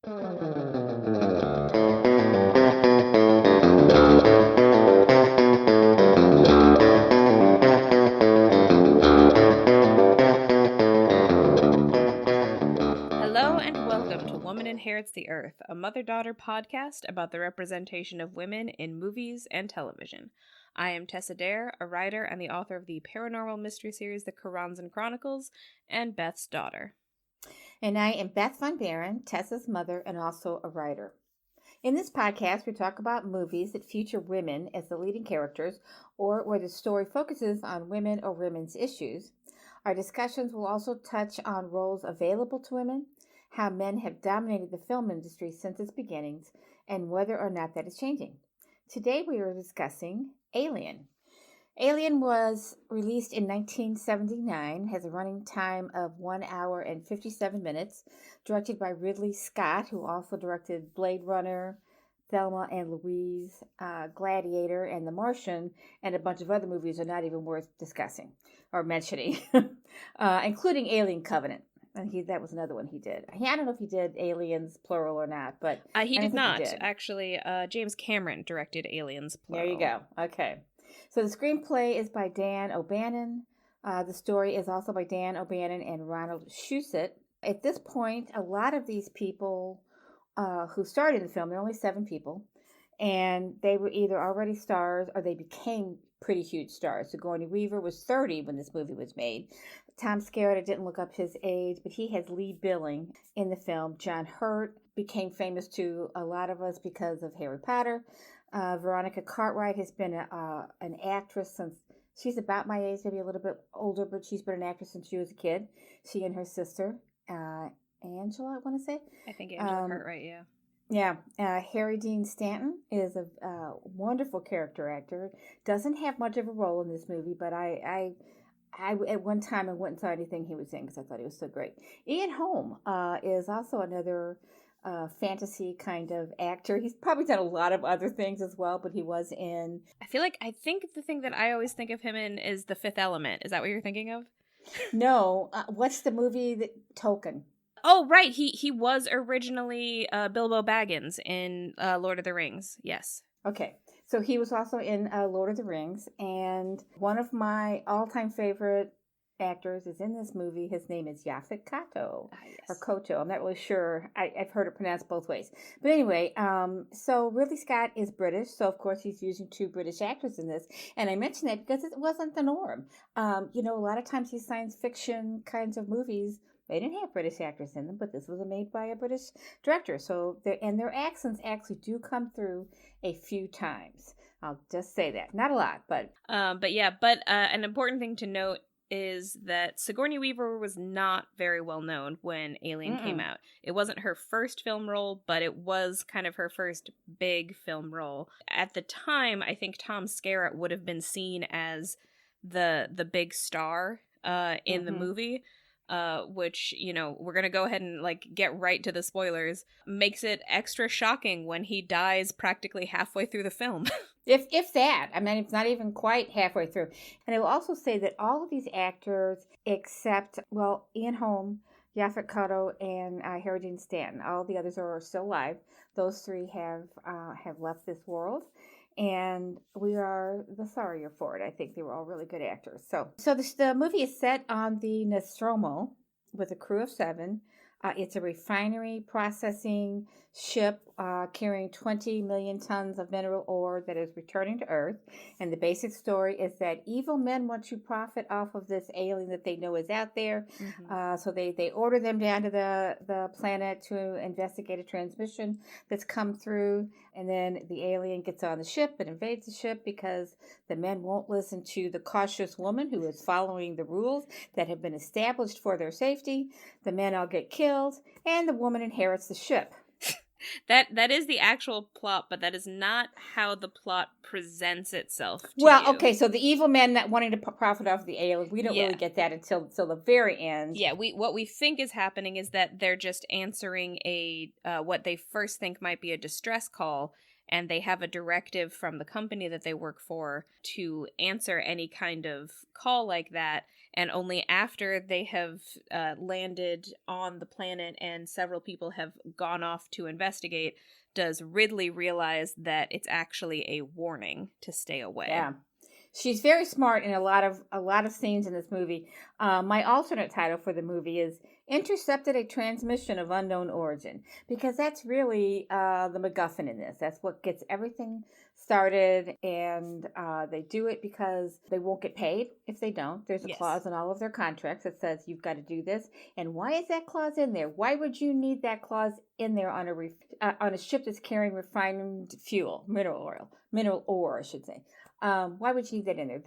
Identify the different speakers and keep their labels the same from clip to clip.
Speaker 1: Hello and welcome to Woman Inherits the Earth, a mother-daughter podcast about the representation of women in movies and television. I am Tessa Dare, a writer and the author of the paranormal mystery series The Karanzan Chronicles, and Beth's daughter.
Speaker 2: And I am Beth Von Baron, Tessa's mother and also a writer. In this podcast, we talk about movies that feature women as the leading characters or where the story focuses on women or women's issues. Our discussions will also touch on roles available to women, how men have dominated the film industry since its beginnings, and whether or not that is changing. Today we are discussing Alien. Alien was released in 1979, has a running time of 1 hour and 57 minutes, directed by Ridley Scott, who also directed Blade Runner, Thelma and Louise, Gladiator, and The Martian, and a bunch of other movies are not even worth discussing or mentioning, including Alien Covenant. And that was another one he did. I don't know if he did Aliens, plural or not, but
Speaker 1: he did not. Actually, James Cameron directed Aliens, plural.
Speaker 2: There you go. Okay. So the screenplay is by Dan O'Bannon. The story is also by Dan O'Bannon and Ronald Shusett. At this point, a lot of these people who starred in the film, there are only 7 people, and they were either already stars or they became pretty huge stars. Sigourney Weaver was 30 when this movie was made. Tom Skerritt, I didn't look up his age, but he has lead billing in the film. John Hurt became famous to a lot of us because of Harry Potter. Veronica Cartwright has been an actress since, she's about my age, maybe a little bit older, but she's been an actress since she was a kid. She and her sister, Angela, I want to say.
Speaker 1: I think Angela Cartwright, yeah.
Speaker 2: Yeah. Harry Dean Stanton is a wonderful character actor. Doesn't have much of a role in this movie, but I at one time I went and saw anything he was in because I thought he was so great. Ian Holm is also another fantasy kind of actor. He's probably done a lot of other things as well, but he was in...
Speaker 1: I think the thing that I always think of him in is The Fifth Element. Is that what you're thinking of?
Speaker 2: No. What's the movie that Tolkien?
Speaker 1: Oh, right. He was originally Bilbo Baggins in Lord of the Rings. Yes.
Speaker 2: Okay. So he was also in Lord of the Rings, and one of my all-time favorite actors is in this movie. His name is Yaphet Kotto,
Speaker 1: yes.
Speaker 2: Or Kotto. I'm not really sure. I've heard it pronounced both ways. But anyway, so Ridley Scott is British, so of course he's using 2 British actors in this. And I mention that because it wasn't the norm. A lot of times these science fiction kinds of movies, they didn't have British actors in them, but this was made by a British director. So their accents actually do come through a few times. I'll just say that. Not a lot, but...
Speaker 1: an important thing to note is that Sigourney Weaver was not very well known when Alien came out. It wasn't her first film role, but it was kind of her first big film role. At the time, I think Tom Skerritt would have been seen as the big star in the movie. Which, we're going to go ahead and get right to the spoilers, makes it extra shocking when he dies practically halfway through the film.
Speaker 2: If that, I mean, it's not even quite halfway through. And I will also say that all of these actors, except, Ian Holm, Yaphet Kotto, and Harry Dean Stanton, all the others are still alive. Those 3 have left this world. And we are the sorrier for it. I think they were all really good actors. So the movie is set on the Nostromo with a crew of 7. It's a refinery processing ship carrying 20 million tons of mineral ore that is returning to Earth. And the basic story is that evil men want to profit off of this alien that they know is out there. Mm-hmm. So they order them down to the planet to investigate a transmission that's come through. And then the alien gets on the ship and invades the ship because the men won't listen to the cautious woman who is following the rules that have been established for their safety. The men all get killed, and the woman inherits the ship.
Speaker 1: That is the actual plot, but that is not how the plot presents itself to
Speaker 2: you.
Speaker 1: Okay,
Speaker 2: so the evil men that wanting to profit off the alien, we don't really get that until the very end.
Speaker 1: Yeah, what we think is happening is that they're just answering a what they first think might be a distress call, and they have a directive from the company that they work for to answer any kind of call like that. And only after they have landed on the planet and several people have gone off to investigate does Ridley realize that it's actually a warning to stay away.
Speaker 2: Yeah. She's very smart in a lot of scenes in this movie. My alternate title for the movie is Intercepted a Transmission of Unknown Origin, because that's really the MacGuffin in this. That's what gets everything started, and they do it because they won't get paid if they don't. There's a clause in all of their contracts that says you've got to do this. And why is that clause in there? Why would you need that clause in there on a ship that's carrying refined fuel, mineral ore, I should say? Why would you need that in there?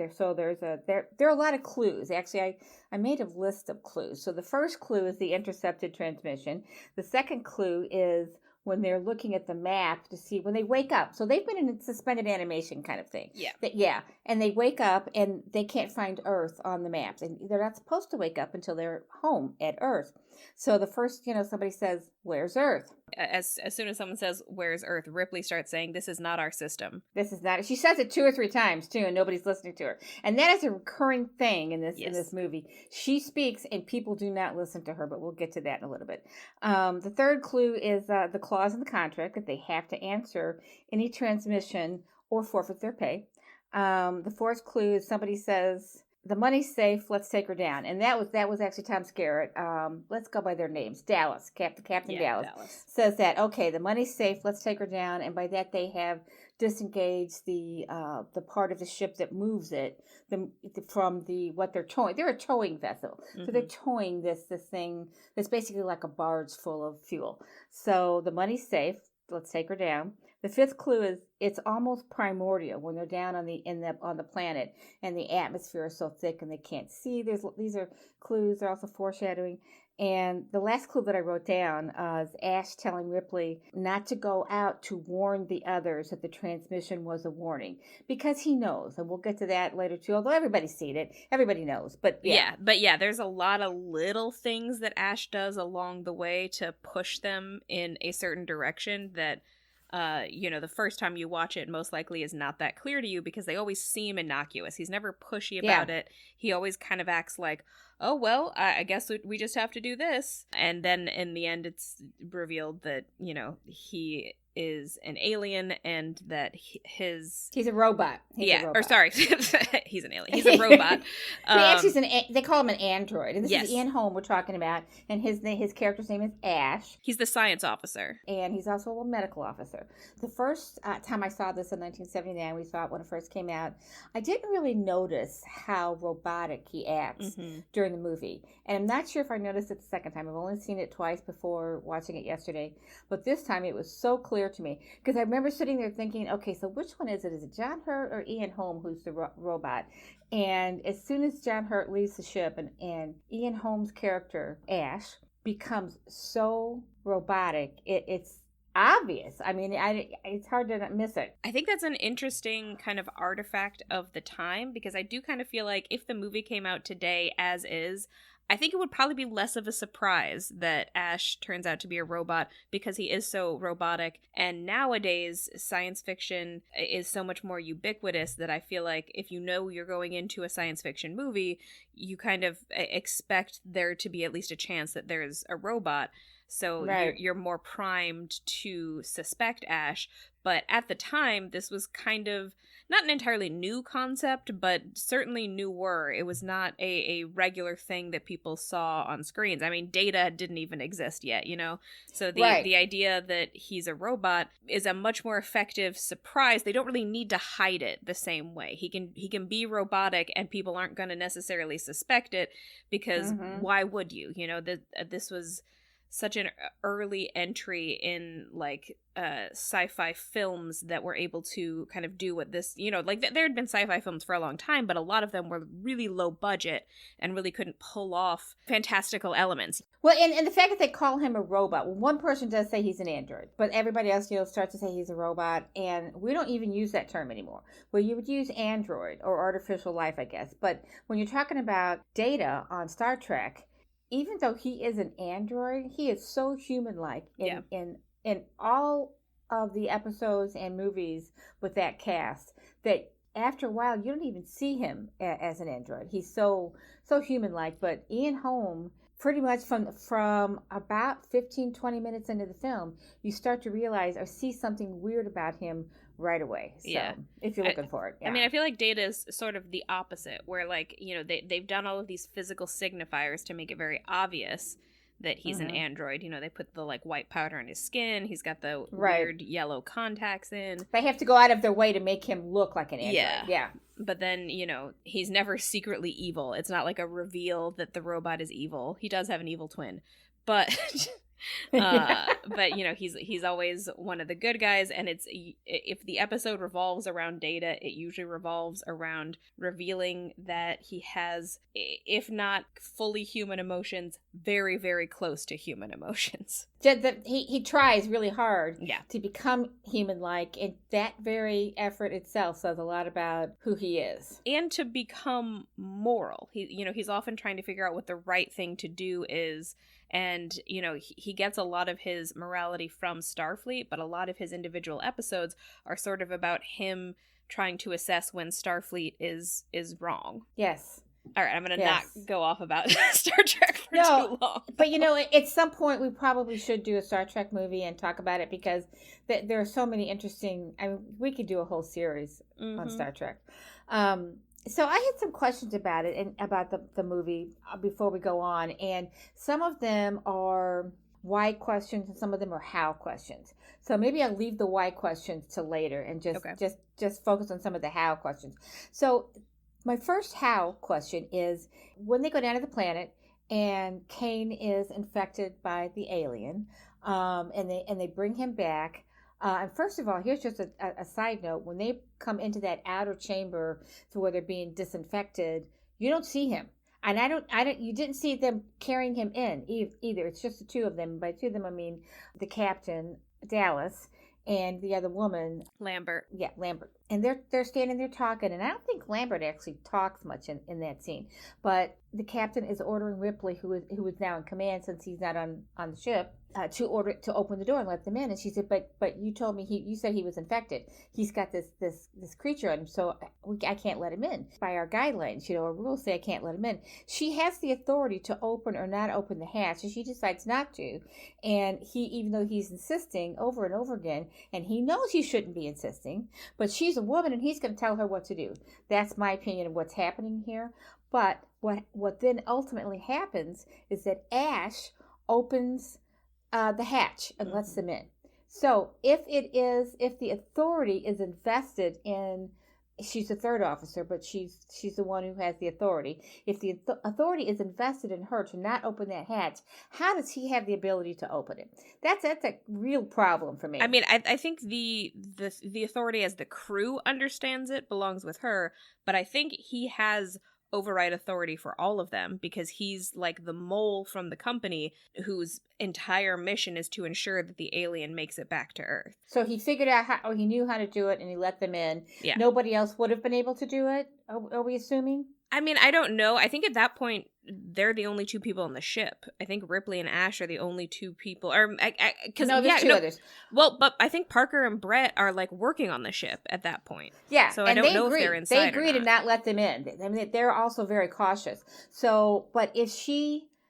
Speaker 2: There are a lot of clues. Actually, I made a list of clues. So the first clue is the intercepted transmission. The second clue is when they're looking at the map to see when they wake up. So they've been in a suspended animation kind of thing.
Speaker 1: Yeah.
Speaker 2: And they wake up and they can't find Earth on the maps. And they're not supposed to wake up until they're home at Earth. So the first, somebody says, "Where's Earth?"
Speaker 1: As soon as someone says, "Where's Earth?" Ripley starts saying, "This is not our system.
Speaker 2: This is not." She says it 2 or 3 times too, and nobody's listening to her. And that is a recurring thing in this movie. She speaks, and people do not listen to her. But we'll get to that in a little bit. The third clue is the clause in the contract that they have to answer any transmission or forfeit their pay. The fourth clue is somebody says, "The money's safe. Let's take her down." And that was actually Tom Skerritt. Let's go by their names. Dallas, Captain Dallas says that. Okay, the money's safe. Let's take her down. And by that they have disengaged the part of the ship that moves it from what they're towing. They're a towing vessel, so they're towing this thing that's basically like a barge full of fuel. So the money's safe. Let's take her down. The fifth clue is it's almost primordial when they're down on the planet and the atmosphere is so thick and they can't see. These are clues. They're also foreshadowing. And the last clue that I wrote down is Ash telling Ripley not to go out to warn the others that the transmission was a warning, because he knows, and we'll get to that later too. Although everybody's seen it, everybody knows. But
Speaker 1: there's a lot of little things that Ash does along the way to push them in a certain direction that. The first time you watch it most likely is not that clear to you because they always seem innocuous. He's never pushy about it. He always kind of acts like, oh, well, I guess we just have to do this. And then in the end, it's revealed that, he is an alien and that he's
Speaker 2: a robot. He's a robot.
Speaker 1: He's an alien. He's a robot.
Speaker 2: They call him an android. And this is Ian Holm we're talking about. And his character's name is Ash.
Speaker 1: He's the science officer.
Speaker 2: And he's also a medical officer. The first time I saw this in 1979, we saw it when it first came out, I didn't really notice how robotic he acts during the movie. And I'm not sure if I noticed it the second time. I've only seen it twice before watching it yesterday. But this time it was so clear to me, because I remember sitting there thinking, okay, so which one is it? Is it John Hurt or Ian Holm who's the robot? And as soon as John Hurt leaves the ship and Ian Holm's character, Ash, becomes so robotic, it's obvious. I mean, it's hard to miss it.
Speaker 1: I think that's an interesting kind of artifact of the time, because I do kind of feel like if the movie came out today as is, I think it would probably be less of a surprise that Ash turns out to be a robot because he is so robotic. And nowadays, science fiction is so much more ubiquitous that I feel like if you're going into a science fiction movie, you kind of expect there to be at least a chance that there's a robot. So you're more primed to suspect Ash. But at the time, this was kind of not an entirely new concept, but certainly newer. It was not a regular thing that people saw on screens. I mean, Data didn't even exist yet, So the idea that he's a robot is a much more effective surprise. They don't really need to hide it the same way. He can be robotic and people aren't going to necessarily suspect it because why would you? This was such an early entry in sci-fi films that were able to kind of do what this, there had been sci-fi films for a long time, but a lot of them were really low budget and really couldn't pull off fantastical elements.
Speaker 2: Well, and the fact that they call him a robot, one person does say he's an android, but everybody else, starts to say he's a robot, and we don't even use that term anymore. Well, you would use android or artificial life, I guess, but when you're talking about Data on Star Trek, even though he is an android, he is so human-like in all of the episodes and movies with that cast that after a while you don't even see him as an android. He's so human-like. But Ian Holm, pretty much from about 15-20 minutes into the film, you start to realize or see something weird about him right away. So,
Speaker 1: yeah,
Speaker 2: if you're looking for it. Yeah.
Speaker 1: I mean, I feel like Data is sort of the opposite, where, like, you know, they've done all of these physical signifiers to make it very obvious that he's an android. You know, they put the, like, white powder in his skin. He's got the weird yellow contacts in.
Speaker 2: They have to go out of their way to make him look like an android. Yeah.
Speaker 1: But then, you know, he's never secretly evil. It's not like a reveal that the robot is evil. He does have an evil twin. But... but you know, he's always one of the good guys, and it's, if the episode revolves around Data, it usually revolves around revealing that he has, if not fully human emotions, very, very close to human emotions.
Speaker 2: He tries really hard to become human-like, and that very effort itself says a lot about who he is.
Speaker 1: And to become moral. He's often trying to figure out what the right thing to do is. And, you know, he gets a lot of his morality from Starfleet, but a lot of his individual episodes are sort of about him trying to assess when Starfleet is wrong.
Speaker 2: Yes.
Speaker 1: All right, I'm going to not go off about Star Trek for too long.
Speaker 2: But, you know, at some point we probably should do a Star Trek movie and talk about it, because there are so many interesting... I mean, we could do a whole series on Star Trek. So I had some questions about it and about the movie before we go on, and some of them are why questions and some of them are how questions. So maybe I'll leave the why questions to later and just focus on some of the how questions. So my first how question is, when they go down to the planet and Kane is infected by the alien, and they bring him back. And first of all, here's just a side note. When they come into that outer chamber to where they're being disinfected, you don't see him. And you didn't see them carrying him in either. It's just the two of them. By two of them, I mean the captain, Dallas, and the other woman,
Speaker 1: Lambert.
Speaker 2: Yeah, Lambert. And they're standing there talking, and I don't think Lambert actually talks much in that scene. But the captain is ordering Ripley, who is now in command since he's not on the ship, to open the door and let them in. And she said, but you told me you said he was infected. He's got this creature on him, so I can't let him in. By our guidelines, our rules say I can't let him in. She has the authority to open or not open the hatch, and she decides not to. And even though he's insisting over and over again, and he knows he shouldn't be insisting, but she's a woman and he's going to tell her what to do. That's my opinion of what's happening here. But what then ultimately happens is that Ash opens the hatch and lets them in. So if the authority is invested in, she's the third officer, but she's the one who has the authority. If the authority is invested in her to not open that hatch, how does he have the ability to open it? That's a real problem for me.
Speaker 1: I mean, I think the authority as the crew understands it belongs with her, but I think he has override authority for all of them, because he's like the mole from the company whose entire mission is to ensure that the alien makes it back to Earth.
Speaker 2: So he figured out he knew how to do it, and he let them in.
Speaker 1: Yeah.
Speaker 2: Nobody else would have been able to do it, are we assuming?
Speaker 1: I mean, I don't know. I think at that point, they're the only two people on the ship. I think Ripley and Ash are the only two people. There's
Speaker 2: two others.
Speaker 1: Well, but I think Parker and Brett are like working on the ship at that point.
Speaker 2: Yeah,
Speaker 1: so I don't know if they're inside.
Speaker 2: They agree to not let them in. I mean, they're also very cautious. So, but if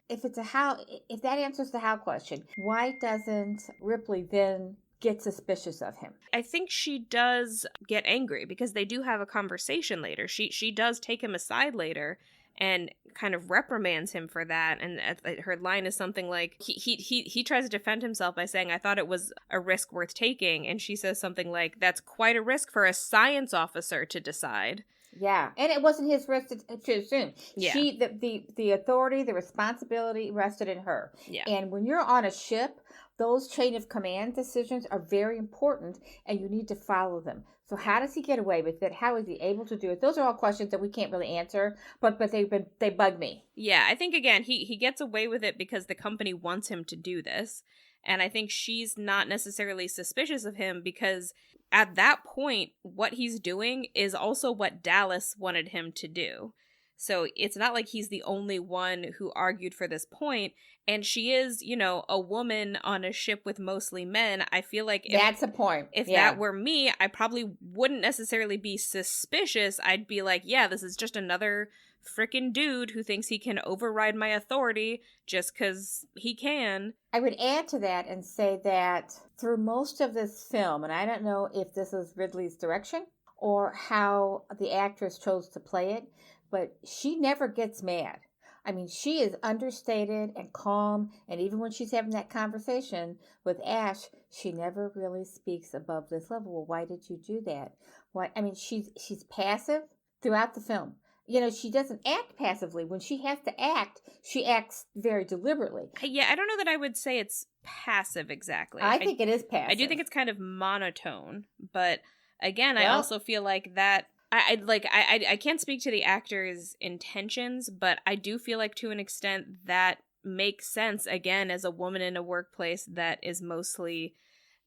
Speaker 2: that answers the how question, why doesn't Ripley then get suspicious of him?
Speaker 1: I think she does get angry because they do have a conversation later. She does take him aside later and kind of reprimands him for that. And her line is something like, he tries to defend himself by saying, I thought it was a risk worth taking. And she says something like, that's quite a risk for a science officer to decide.
Speaker 2: Yeah, and it wasn't his risk to assume.
Speaker 1: Yeah.
Speaker 2: The authority, the responsibility rested in her.
Speaker 1: Yeah.
Speaker 2: And when you're on a ship, those chain of command decisions are very important, and you need to follow them. So how does he get away with it? How is he able to do it? Those are all questions that we can't really answer, but they bug me.
Speaker 1: Yeah, I think, again, he gets away with it because the company wants him to do this. And I think she's not necessarily suspicious of him because at that point, what he's doing is also what Dallas wanted him to do. So it's not like he's the only one who argued for this point. And she is, a woman on a ship with mostly men. I feel like
Speaker 2: that's a point.
Speaker 1: If that were me, I probably wouldn't necessarily be suspicious. I'd be like, yeah, this is just another frickin' dude who thinks he can override my authority just because he can.
Speaker 2: I would add to that and say that through most of this film, and I don't know if this is Ridley's direction or how the actress chose to play it, but she never gets mad. I mean, she is understated and calm, and even when she's having that conversation with Ash, she never really speaks above this level. Well, why did you do that? Why? I mean, she's passive throughout the film. She doesn't act passively. When she has to act, she acts very deliberately.
Speaker 1: Yeah, I don't know that I would say it's passive exactly.
Speaker 2: I think it is passive.
Speaker 1: I do think it's kind of monotone, but again, I also feel like that I can't speak to the actor's intentions, but I do feel like to an extent that makes sense, again, as a woman in a workplace that is mostly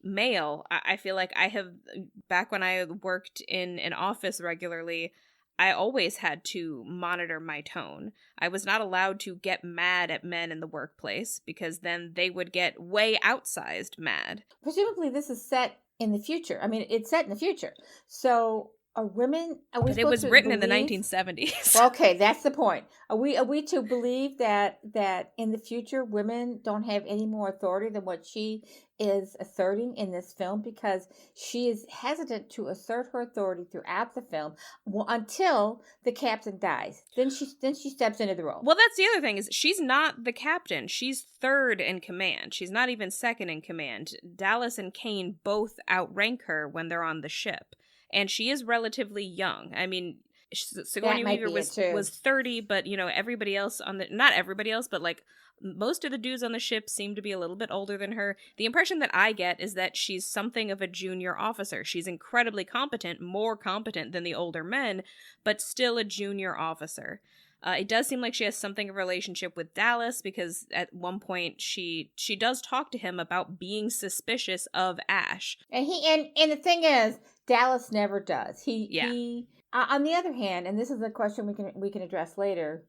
Speaker 1: male. I feel like back when I worked in an office regularly, I always had to monitor my tone. I was not allowed to get mad at men in the workplace because then they would get way outsized mad.
Speaker 2: Presumably this is set in the future. I mean, it's set in the future. So are women...
Speaker 1: But it was written in the 1970s.
Speaker 2: Well, okay, that's the point. Are we to believe that in the future women don't have any more authority than what she is asserting in this film? Because she is hesitant to assert her authority throughout the film until the captain dies. Then she steps into the role.
Speaker 1: Well, that's the other thing, is she's not the captain. She's third in command. She's not even second in command. Dallas and Kane both outrank her when they're on the ship. And she is relatively young. I mean, Sigourney Weaver was 30, but, everybody else not everybody else, but, like, most of the dudes on the ship seem to be a little bit older than her. The impression that I get is that she's something of a junior officer. She's incredibly competent, more competent than the older men, but still a junior officer. It does seem like she has something of a relationship with Dallas, because at one point she does talk to him about being suspicious of Ash.
Speaker 2: And the thing is, Dallas never does. He on the other hand, and this is a question we can address later,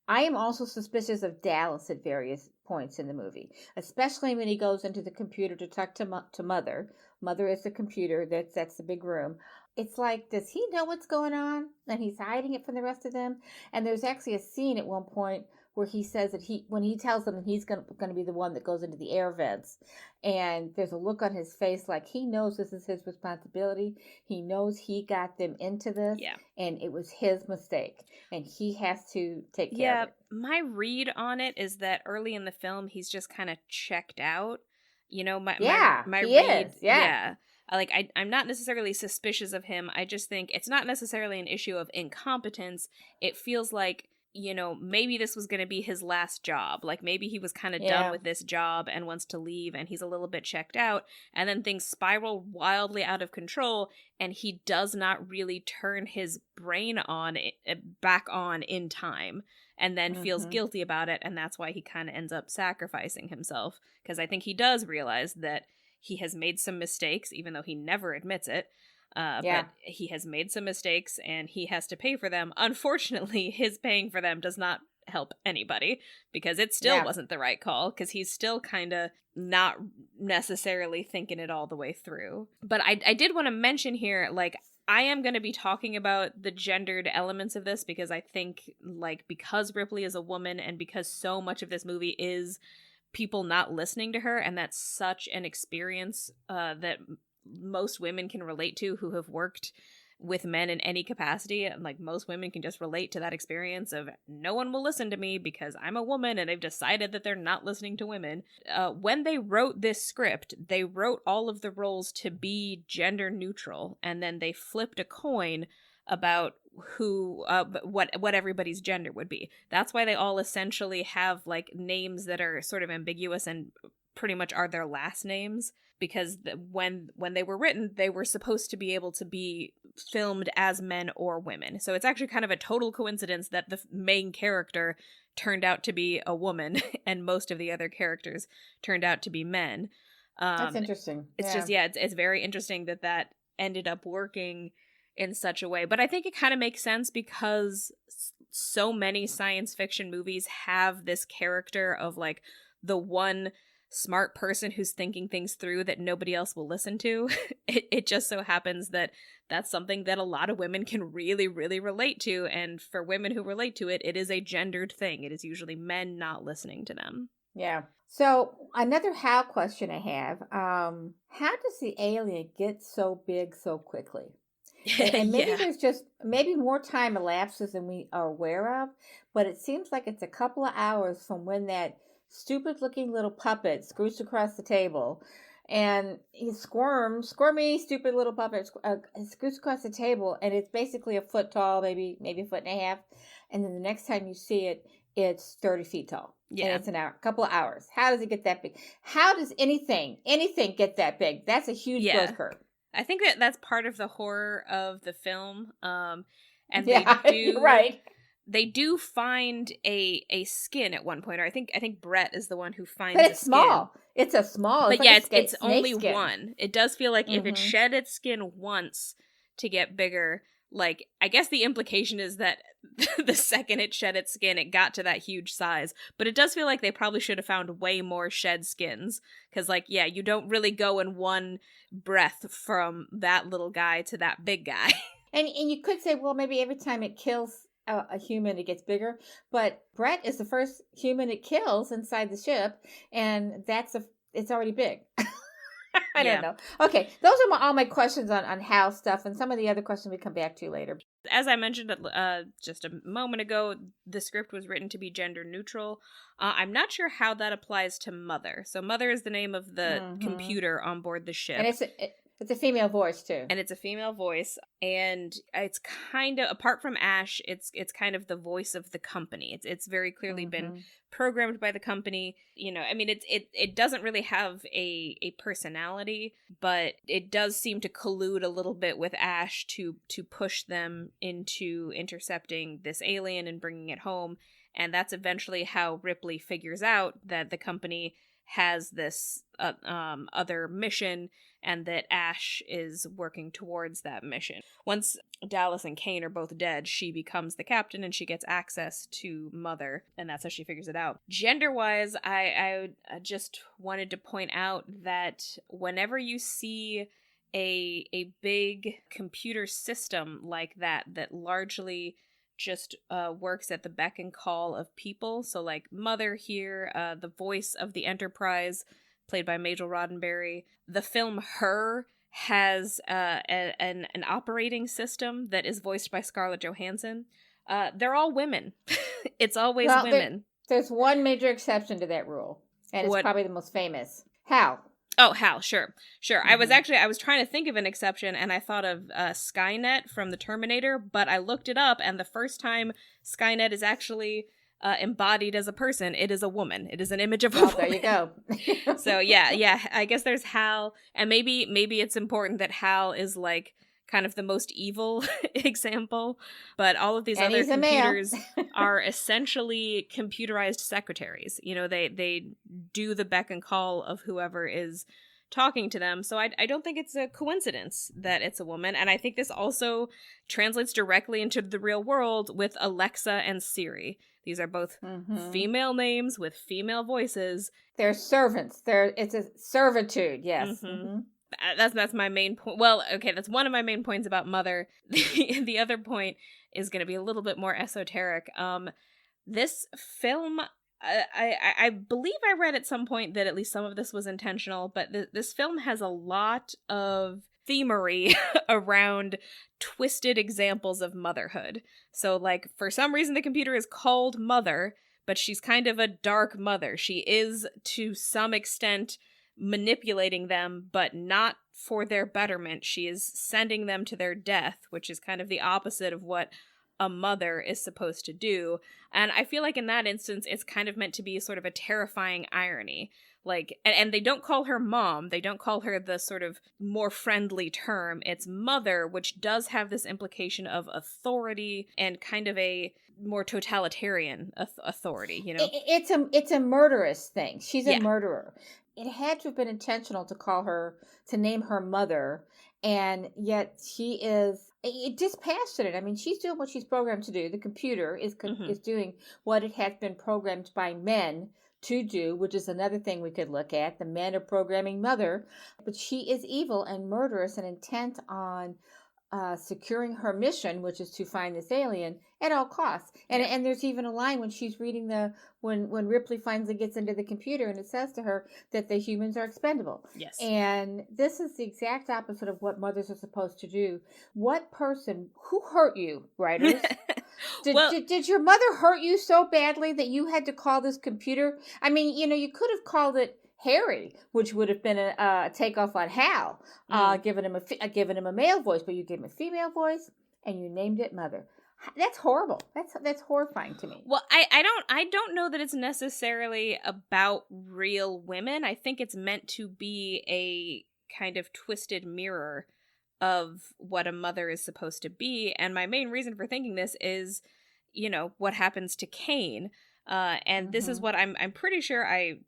Speaker 2: I am also suspicious of Dallas at various points in the movie, especially when he goes into the computer to talk to Mother. Mother is the computer. That's the big room. It's like, does he know what's going on? And he's hiding it from the rest of them? And there's actually a scene at one point where he says that when he tells them that he's going to be the one that goes into the air vents, and there's a look on his face like he knows this is his responsibility. He knows he got them into this, and it was his mistake, and he has to take care of it.
Speaker 1: My read on it is that early in the film, he's just kind of checked out. My read. I'm not necessarily suspicious of him. I just think it's not necessarily an issue of incompetence. It feels like, maybe this was going to be his last job. Like, maybe he was kind of done with this job and wants to leave, and he's a little bit checked out, and then things spiral wildly out of control, and he does not really turn his brain back on in time, and then feels guilty about it, and that's why he kind of ends up sacrificing himself. Because I think he does realize that he has made some mistakes, even though he never admits it. But he has made some mistakes and he has to pay for them. Unfortunately, his paying for them does not help anybody, because it still wasn't the right call, because he's still kind of not necessarily thinking it all the way through. But I did want to mention here, like, I am going to be talking about the gendered elements of this, because I think, like, because Ripley is a woman and because so much of this movie is people not listening to her, and that's such an experience that most women can relate to who have worked with men in any capacity, and like most women can just relate to that experience of no one will listen to me because I'm a woman, and they've decided that they're not listening to women. When they wrote this script, they wrote all of the roles to be gender neutral, and then they flipped a coin about what everybody's gender would be. That's why they all essentially have like names that are sort of ambiguous and pretty much are their last names, because when they were written, they were supposed to be able to be filmed as men or women. So it's actually kind of a total coincidence that the main character turned out to be a woman and most of the other characters turned out to be men.
Speaker 2: That's interesting.
Speaker 1: It's just, it's very interesting that ended up working in such a way. But I think it kind of makes sense, because so many science fiction movies have this character of like the one smart person who's thinking things through that nobody else will listen to. It just so happens that that's something that a lot of women can really, really relate to. And for women who relate to it, it is a gendered thing. It is usually men not listening to them.
Speaker 2: Yeah. So another how question I have, how does the alien get so big so quickly? And maybe
Speaker 1: Yeah.
Speaker 2: there's just maybe more time elapses than we are aware of, but it seems like it's a couple of hours from when that stupid looking little puppet scoots across the table and he squirmy, stupid little puppet scoots across the table, and it's basically a foot tall, maybe a foot and a half. And then the next time you see it, it's 30 feet tall.
Speaker 1: Yeah.
Speaker 2: And it's an hour, couple of hours. How does it get that big? How does anything get that big? That's a huge growth curve.
Speaker 1: I think that's part of the horror of the film. And
Speaker 2: yeah,
Speaker 1: they do
Speaker 2: right.
Speaker 1: They do find a skin at one point, or I think Brett is the one who finds.
Speaker 2: But it's
Speaker 1: a
Speaker 2: small. It's a small.
Speaker 1: But
Speaker 2: like
Speaker 1: yeah,
Speaker 2: a
Speaker 1: it's only
Speaker 2: skin.
Speaker 1: one. It does feel like if it shed its skin once to get bigger, like I guess the implication is that the second it shed its skin, it got to that huge size. But it does feel like they probably should have found way more shed skins, because like yeah, you don't really go in one breath from that little guy to that big guy.
Speaker 2: And you could say, well, maybe every time it kills a human, it gets bigger. But Brett is the first human it kills inside the ship, and it's already big. I don't know. Okay, those are all my questions on how stuff, and some of the other questions we come back to later.
Speaker 1: As I mentioned just a moment ago, the script was written to be gender neutral. I'm not sure how that applies to Mother. So Mother is the name of the computer on board the ship.
Speaker 2: And it's a female voice, too.
Speaker 1: And it's a female voice. And it's kind of, apart from Ash, it's kind of the voice of the company. It's very clearly been programmed by the company. You know, I mean, it doesn't really have a personality, but it does seem to collude a little bit with Ash to push them into intercepting this alien and bringing it home. And that's eventually how Ripley figures out that the company has this other mission, and that Ash is working towards that mission. Once Dallas and Kane are both dead, she becomes the captain and she gets access to Mother, and that's how she figures it out. Gender-wise, I just wanted to point out that whenever you see a big computer system like that largely just works at the beck and call of people, so like Mother here, the voice of the Enterprise, played by Majel Roddenberry. The film Her has an operating system that is voiced by Scarlett Johansson. They're all women. It's always women.
Speaker 2: There's one major exception to that rule, and it's probably the most famous. Hal. Oh,
Speaker 1: Hal, sure. I was trying to think of an exception, and I thought of Skynet from the Terminator, but I looked it up, and the first time Skynet is actually embodied as a person, it is a woman. It is an image of a woman.
Speaker 2: There you go.
Speaker 1: So yeah, I guess there's Hal, and maybe it's important that Hal is like kind of the most evil example, but all of these other computers are essentially computerized secretaries. You know, they do the beck and call of whoever is talking to them. So I don't think it's a coincidence that it's a woman. And I think this also translates directly into the real world with Alexa and Siri. These are both female names with female voices.
Speaker 2: They're servants. It's a servitude, yes.
Speaker 1: That's my main point. Well, okay, that's one of my main points about Mother. The other point is going to be a little bit more esoteric. This film, I believe I read at some point that at least some of this was intentional, but this film has a lot of themery around twisted examples of motherhood. So, like, for some reason the computer is called Mother, but she's kind of a dark mother. She is, to some extent, manipulating them, but not for their betterment. She is sending them to their death, which is kind of the opposite of what a mother is supposed to do. And I feel like in that instance, it's kind of meant to be sort of a terrifying irony. Like, and they don't call her mom. They don't call her the sort of more friendly term. It's mother, which does have this implication of authority and kind of a more totalitarian authority, you know?
Speaker 2: It's a murderous thing. She's a murderer. It had to have been intentional to name her Mother, and yet she is dispassionate. I mean, she's doing what she's programmed to do. The computer is doing what it has been programmed by men to do, which is another thing we could look at. The men are programming Mother, but she is evil and murderous and intent on securing her mission, which is to find this alien at all costs. And there's even a line when she's reading when Ripley finally gets into the computer, and it says to her that the humans are expendable.
Speaker 1: Yes.
Speaker 2: And this is the exact opposite of what mothers are supposed to do. Who hurt you, writers? Did your mother hurt you so badly that you had to call this computer? I mean, you could have called it Harry, which would have been a takeoff on Hal, giving him a male voice, but you gave him a female voice, and you named it Mother. That's horrible. That's horrifying to me.
Speaker 1: Well, I don't know that it's necessarily about real women. I think it's meant to be a kind of twisted mirror of what a mother is supposed to be. And my main reason for thinking this is, what happens to Cain. And this is what I'm pretty sure I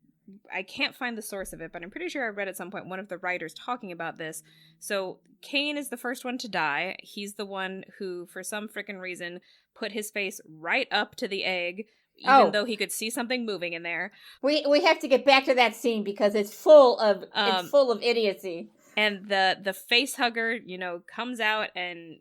Speaker 1: can't find the source of it, but I'm pretty sure I read at some point one of the writers talking about this. So Cain is the first one to die. He's the one who, for some frickin' reason, put his face right up to the egg, even though he could see something moving in there.
Speaker 2: We have to get back to that scene because it's full of idiocy.
Speaker 1: And the face hugger, comes out and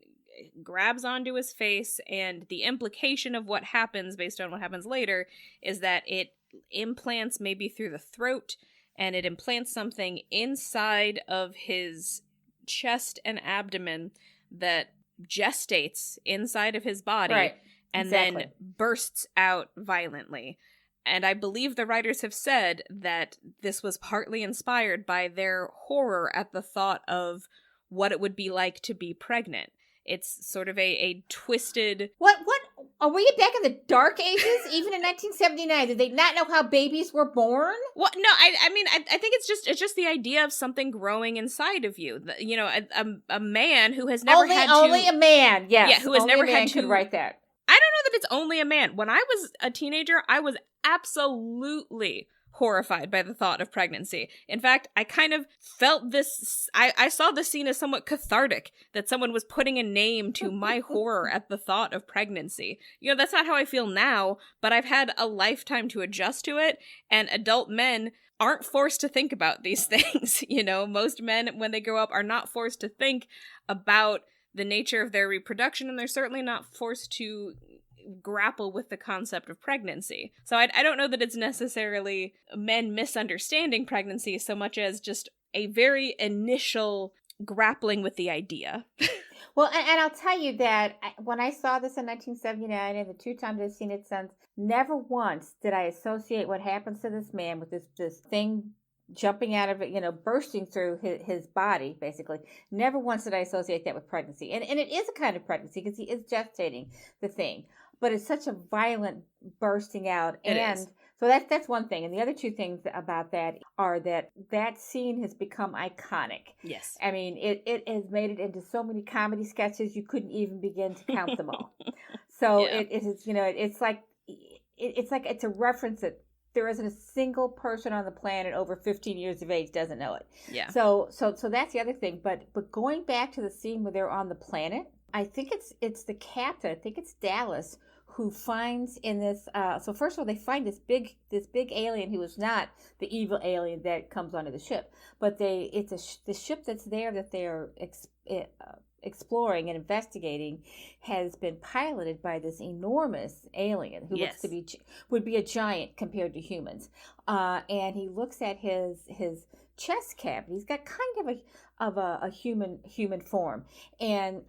Speaker 1: grabs onto his face, and the implication of what happens based on what happens later is that it implants maybe through the throat, and it implants something inside of his chest and abdomen that gestates inside of his body, and then bursts out violently. And I believe the writers have said that this was partly inspired by their horror at the thought of what it would be like to be pregnant. It's sort of a twisted...
Speaker 2: What? Are we back in the dark ages? Even in 1979, did they not know how babies were born?
Speaker 1: Well, no, I mean, I think it's just the idea of something growing inside of you. A man who has never had to...
Speaker 2: Only a man, yes.
Speaker 1: Yeah, who has never had to...
Speaker 2: could write that.
Speaker 1: I don't know that it's only a man. When I was a teenager, I was absolutely horrified by the thought of pregnancy. In fact, I kind of felt this, I saw the scene as somewhat cathartic, that someone was putting a name to my horror at the thought of pregnancy. That's not how I feel now, but I've had a lifetime to adjust to it, and adult men aren't forced to think about these things. Most men, when they grow up, are not forced to think about the nature of their reproduction, and they're certainly not forced to grapple with the concept of pregnancy. So I don't know that it's necessarily men misunderstanding pregnancy so much as just a very initial grappling with the idea.
Speaker 2: Well, and I'll tell you that when I saw this in 1979 and the two times I've seen it since, never once did I associate what happens to this man with this thing jumping out of it, bursting through his body, basically. Never once did I associate that with pregnancy. And it is a kind of pregnancy because he is gestating the thing. But it's such a violent bursting out. So that's one thing. And the other two things about that are that scene has become iconic.
Speaker 1: Yes.
Speaker 2: I mean, it has made it into so many comedy sketches, you couldn't even begin to count them all. So it is, it's like it's a reference that there isn't a single person on the planet over 15 years of age doesn't know it.
Speaker 1: Yeah.
Speaker 2: So that's the other thing. But going back to the scene where they're on the planet, I think it's the captain. I think it's Dallas who finds in this. So first of all, they find this big alien who is not the evil alien that comes onto the ship, but the ship that's there that they are exploring and investigating has been piloted by this enormous alien who looks to would be a giant compared to humans. And he looks at his chest cavity. He's got kind of a human form, and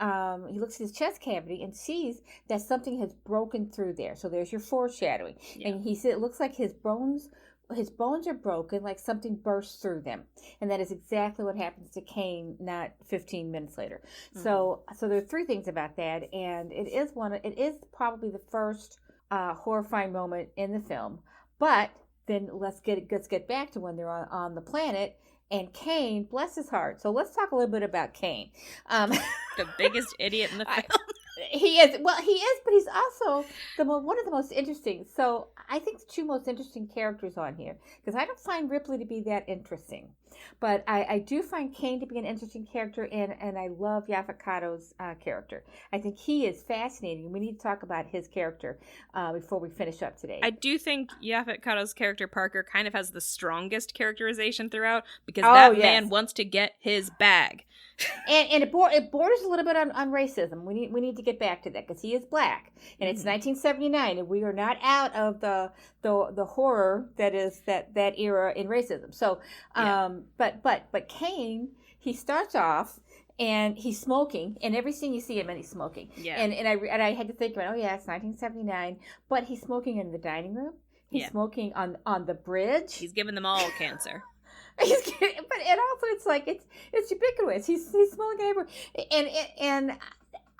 Speaker 2: he looks at his chest cavity and sees that something has broken through there. So there's your foreshadowing. And he said it looks like his bones are broken, like something burst through them. And that is exactly what happens to Cain not 15 minutes later. Mm-hmm. So there are three things about that, and it is probably the first horrifying moment in the film. But then let's get back to when they're on the planet. And Cain, bless his heart. So let's talk a little bit about Cain.
Speaker 1: The biggest idiot in the film.
Speaker 2: He is, but he's also one of the most interesting. So I think the two most interesting characters on here, because I don't find Ripley to be that interesting. But I do find Kane to be an interesting character, and I love Yaphet Kotto's character. I think he is fascinating. We need to talk about his character before we finish up today.
Speaker 1: I do think Yaphet Kotto's character Parker kind of has the strongest characterization throughout, because that man wants to get his bag.
Speaker 2: And it borders a little bit on racism. We need to get back to that, because he is black, and it's 1979, and we are not out of the horror that is that era in racism. So, but Kane, he starts off and he's smoking, and every scene you see him and he's smoking. Yeah. And I had to think about, it's 1979, but he's smoking in the dining room. He's smoking on the bridge.
Speaker 1: He's giving them all cancer.
Speaker 2: But also it's like it's ubiquitous. He's smoking everywhere, and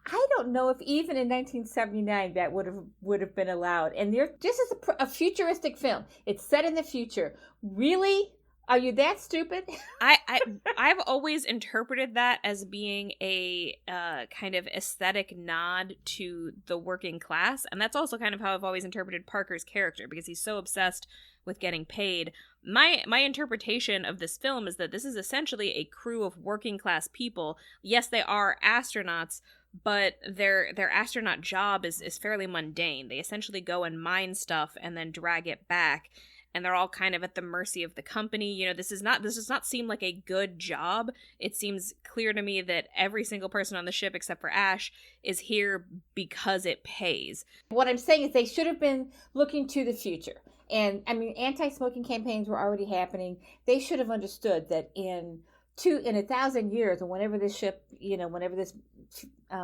Speaker 2: I don't know if even in 1979 that would have been allowed. And this is a futuristic film. It's set in the future. Really? Are you that stupid?
Speaker 1: I've always interpreted that as being a kind of aesthetic nod to the working class, and that's also kind of how I've always interpreted Parker's character, because he's so obsessed with getting paid. My interpretation of this film is that this is essentially a crew of working class people. Yes, they are astronauts, but their astronaut job is fairly mundane. They essentially go and mine stuff and then drag it back, and they're all kind of at the mercy of the company. You know, this does not seem like a good job. It seems clear to me that every single person on the ship except for Ash is here because it pays.
Speaker 2: What I'm saying is they should have been looking to the future. And I mean, anti-smoking campaigns were already happening. They should have understood that in 1,000 years, or whenever this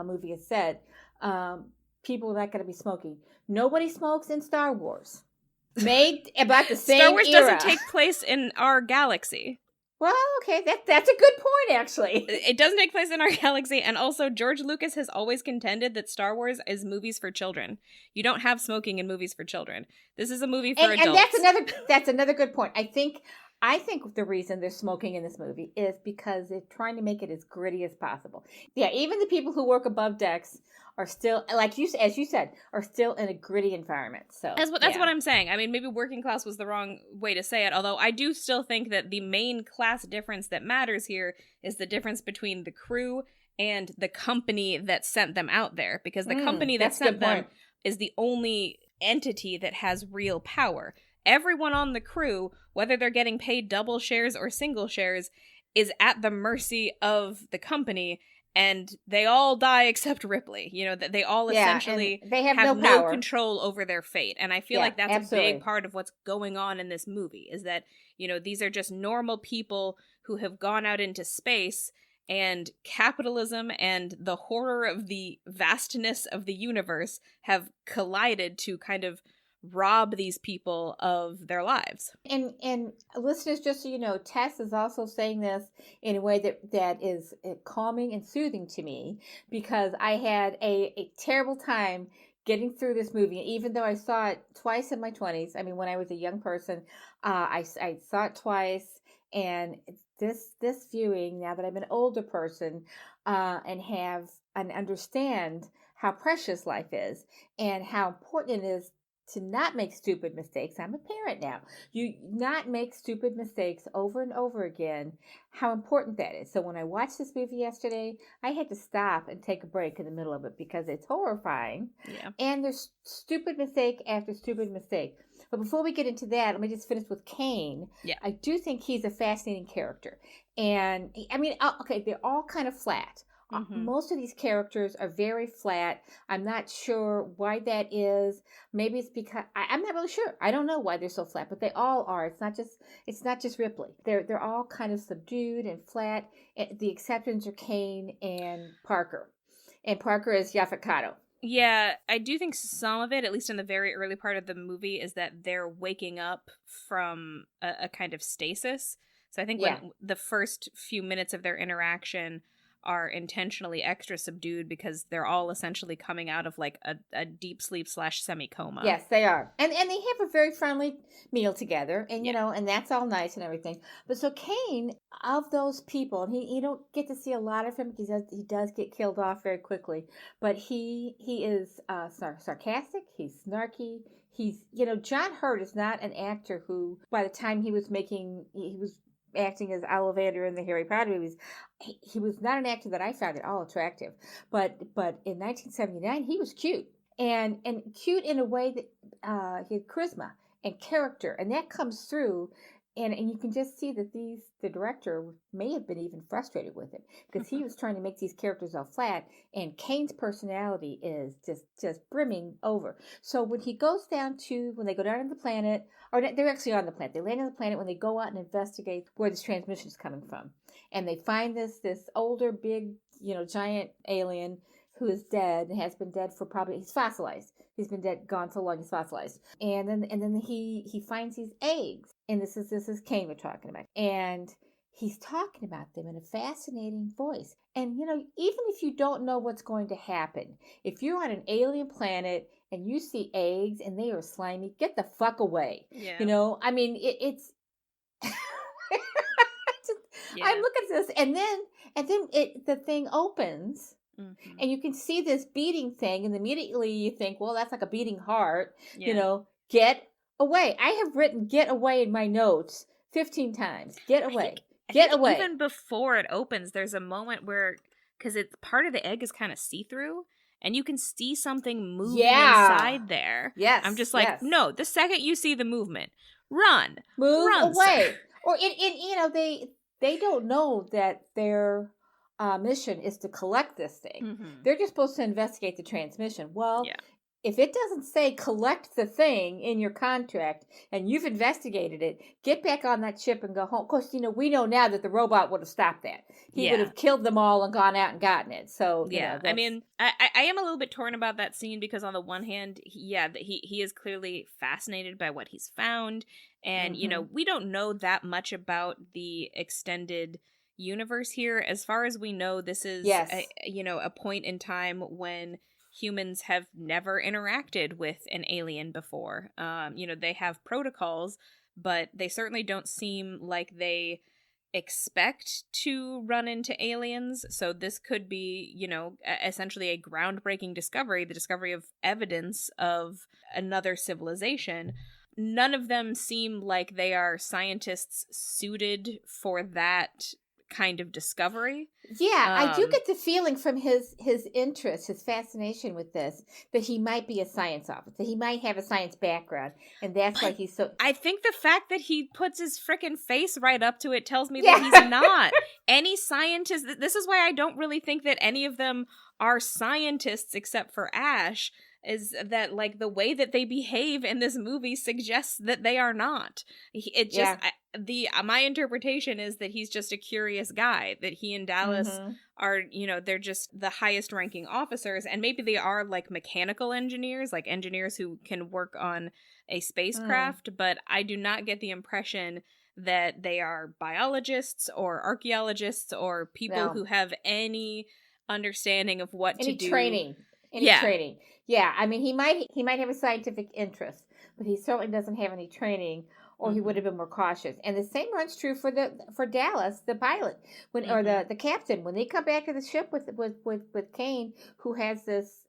Speaker 2: movie is set, people are not going to be smoking. Nobody smokes in Star Wars. Made about the same
Speaker 1: Star Wars
Speaker 2: era.
Speaker 1: doesn't take place in our galaxy.
Speaker 2: Well, okay, that's a good point, actually.
Speaker 1: It doesn't take place in our galaxy, and also George Lucas has always contended that Star Wars is movies for children. You don't have smoking in movies for children. This is a movie for adults.
Speaker 2: And that's another good point. I think the reason there's smoking in this movie is because they're trying to make it as gritty as possible. Yeah, even the people who work above decks are still, as you said, are still in a gritty environment. So
Speaker 1: that's what I'm saying. I mean, maybe working class was the wrong way to say it, although I do still think that the main class difference that matters here is the difference between the crew and the company that sent them out there, because the company that sent them is the only entity that has real power. Everyone on the crew, whether they're getting paid double shares or single shares, is at the mercy of the company, and they all die except Ripley. You know, that they all essentially
Speaker 2: they have
Speaker 1: no control over their fate. And I feel like that's
Speaker 2: absolutely
Speaker 1: a big part of what's going on in this movie, is that, you know, these are just normal people who have gone out into space, and capitalism and the horror of the vastness of the universe have collided to kind of rob these people of their lives.
Speaker 2: And listeners, just so you know, Tess is also saying this in a way that is calming and soothing to me, because I had a terrible time getting through this movie. Even though I saw it twice in my 20s, I mean, when I was a young person, I saw it twice, and this viewing, now that I'm an older person, and understand how precious life is and how important it is to not make stupid mistakes. I'm a parent now. You not make stupid mistakes over and over again, how important that is. So when I watched this movie yesterday, I had to stop and take a break in the middle of it, because it's horrifying.
Speaker 1: Yeah.
Speaker 2: And there's stupid mistake after stupid mistake. But before we get into that, let me just finish with Kane.
Speaker 1: Yeah.
Speaker 2: I do think he's a fascinating character. And I mean, okay, they're all kind of flat. Mm-hmm. Most of these characters are very flat. I'm not sure why that is. Maybe it's because I'm not really sure. I don't know why they're so flat, but they all are. It's not just Ripley. They're all kind of subdued and flat. The exceptions are Kane and Parker. And Parker is Yaphet Kotto.
Speaker 1: Yeah, I do think some of it, at least in the very early part of the movie, is that they're waking up from a kind of stasis. So I think when the first few minutes of their interaction are intentionally extra subdued, because they're all essentially coming out of like a deep sleep / semi-coma.
Speaker 2: Yes, they are. And they have a very friendly meal together, and you know, and that's all nice and everything. But so Kane, of those people, and you don't get to see a lot of him, because he does get killed off very quickly, but he is sarcastic, he's snarky. He's, you know, John Hurt is not an actor who, by the time he was acting as Ollivander in the Harry Potter movies. He was not an actor that I found at all attractive, but in 1979 he was cute and cute in a way that he had charisma and character, and that comes through. And you can just see that the director may have been even frustrated with him because he was trying to make these characters all flat, and Kane's personality is just brimming over. So when he goes down when they go down to the planet, or they're actually on the planet, they land on the planet when they go out and investigate where this transmission is coming from, and they find this older, big, giant alien who is dead and has been dead for he's fossilized. He's been dead, gone so long, he's fossilized. And then he finds these eggs. And this is Kane we're talking about. And he's talking about them in a fascinating voice. And, even if you don't know what's going to happen, if you're on an alien planet and you see eggs and they are slimy, get the fuck away.
Speaker 1: Yeah.
Speaker 2: I mean, it's...
Speaker 1: Yeah.
Speaker 2: I look at this, and then the thing opens... Mm-hmm. And you can see this beating thing, and immediately you think, well, that's like a beating heart. Yeah. Get away. I have written "get away" in my notes 15 times. Get away. Get away.
Speaker 1: Even before it opens, there's a moment where, because it's part of the egg is kind of see-through, and you can see something moving inside there.
Speaker 2: Yes.
Speaker 1: I'm just like, no, the second you see the movement, run
Speaker 2: away. Or they don't know that they're... mission is to collect this thing. Mm-hmm. They're just supposed to investigate the transmission. Well, if it doesn't say collect the thing in your contract and you've investigated it, get back on that ship and go home. Of course, we know now that the robot would have stopped that. He would have killed them all and gone out and gotten it. So,
Speaker 1: I mean, I am a little bit torn about that scene because on the one hand, he is clearly fascinated by what he's found. And, we don't know that much about the extended universe here. As far as we know, this is a point in time when humans have never interacted with an alien before. They have protocols, but they certainly don't seem like they expect to run into aliens. So this could be, essentially a groundbreaking discovery, the discovery of evidence of another civilization. None of them seem like they are scientists suited for that kind of discovery.
Speaker 2: I do get the feeling from his interest, his fascination with this, that he might be a science officer, that he might have a science background, and that's why he's so...
Speaker 1: I think the fact that he puts his frickin' face right up to it tells me that he's not. Any scientist... This is why I don't really think that any of them are scientists except for Ash, is that, like, the way that they behave in this movie suggests that they are not. It just... my interpretation is that he's just a curious guy, that he and Dallas are, they're just the highest ranking officers, and maybe they are like mechanical engineers, like engineers who can work on a spacecraft, but I do not get the impression that they are biologists or archaeologists or people who have any understanding of what to do.
Speaker 2: Training. Training. Yeah, I mean, he might have a scientific interest, but he certainly doesn't have any training, or he would have been more cautious. And the same runs true for Dallas, the pilot, or the captain, when they come back to the ship with Kane, who has this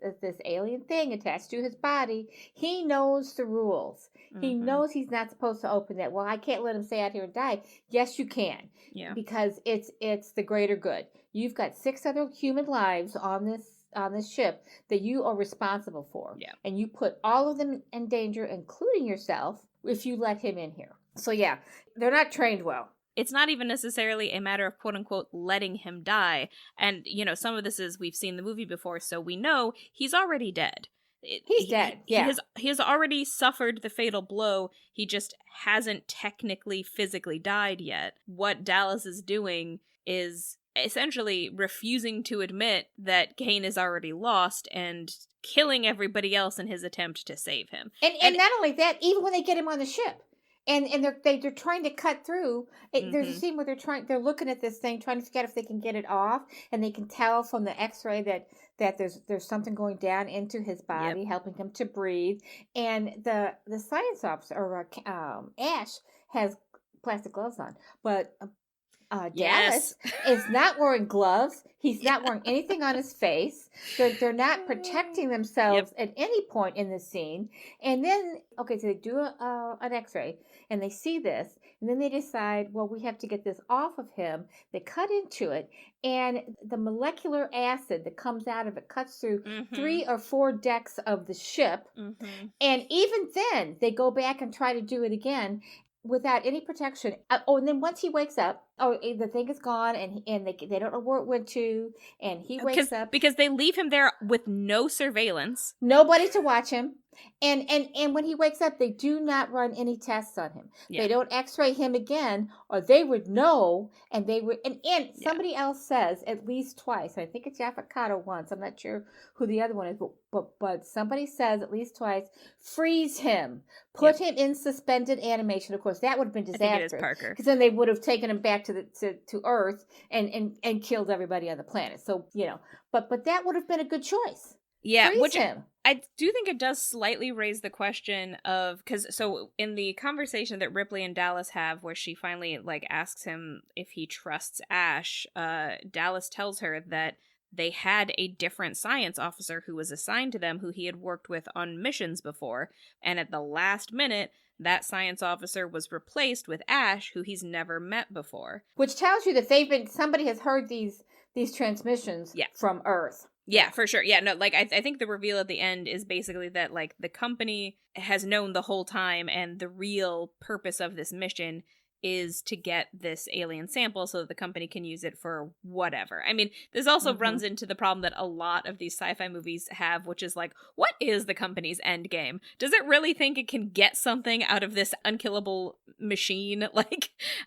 Speaker 2: alien thing attached to his body. He knows the rules. He knows he's not supposed to open that. Well, I can't let him stay out here and die. Yes, you can. Yeah. Because it's the greater good. You've got 6 other human lives on this ship that you are responsible for. Yeah. And you put all of them in danger, including yourself, if you let him in here. So yeah, they're not trained well.
Speaker 1: It's not even necessarily a matter of quote unquote letting him die. And, some of this is we've seen the movie before, so we know he's already dead.
Speaker 2: He's dead.
Speaker 1: He has already suffered the fatal blow. He just hasn't technically physically died yet. What Dallas is doing is essentially refusing to admit that Kane is already lost and killing everybody else in his attempt to save him.
Speaker 2: And not only that, even when they get him on the ship, and they're trying to cut through. There's a scene where they're looking at this thing, trying to figure out if they can get it off, and they can tell from the X-ray that there's something going down into his body, helping him to breathe. And the science officer, or Ash, has plastic gloves on, but Dallas is not wearing gloves. He's not wearing anything on his face. They're not protecting themselves at any point in the scene. And then, so they do an X-ray, and they see this, And then they decide, well, we have to get this off of him. They cut into it, and the molecular acid that comes out of it cuts through 3 or 4 decks of the ship. And even then, they go back and try to do it again without any protection. And then once he wakes up, the thing is gone, and they don't know where it went to, and he wakes up.
Speaker 1: Because they leave him there with no surveillance.
Speaker 2: Nobody to watch him. And when he wakes up, they do not run any tests on him. They don't x-ray him again, or they would know, and they would, and somebody else says at least twice, I think it's Yaphet Kotto once, I'm not sure who the other one is, but somebody says at least twice, freeze him, put him in suspended animation. Of course, that would have been disastrous. I think it is Parker. Because then they would have taken him back to Earth and killed everybody on the planet. So, but that would have been a good choice.
Speaker 1: Yeah,
Speaker 2: freeze him.
Speaker 1: I do think it does slightly raise the question of, because so in the conversation that Ripley and Dallas have, where she finally asks him if he trusts Ash, Dallas tells her that they had a different science officer who was assigned to them, who he had worked with on missions before, and at the last minute, that science officer was replaced with Ash, who he's never met before.
Speaker 2: Which tells you that somebody has heard these transmissions from Earth.
Speaker 1: Yeah, for sure. Yeah, no, I think the reveal at the end is basically that, the company has known the whole time, and the real purpose of this mission is to get this alien sample so that the company can use it for whatever. I mean, this also runs into the problem that a lot of these sci-fi movies have, which is what is the company's end game? Does it really think it can get something out of this unkillable machine?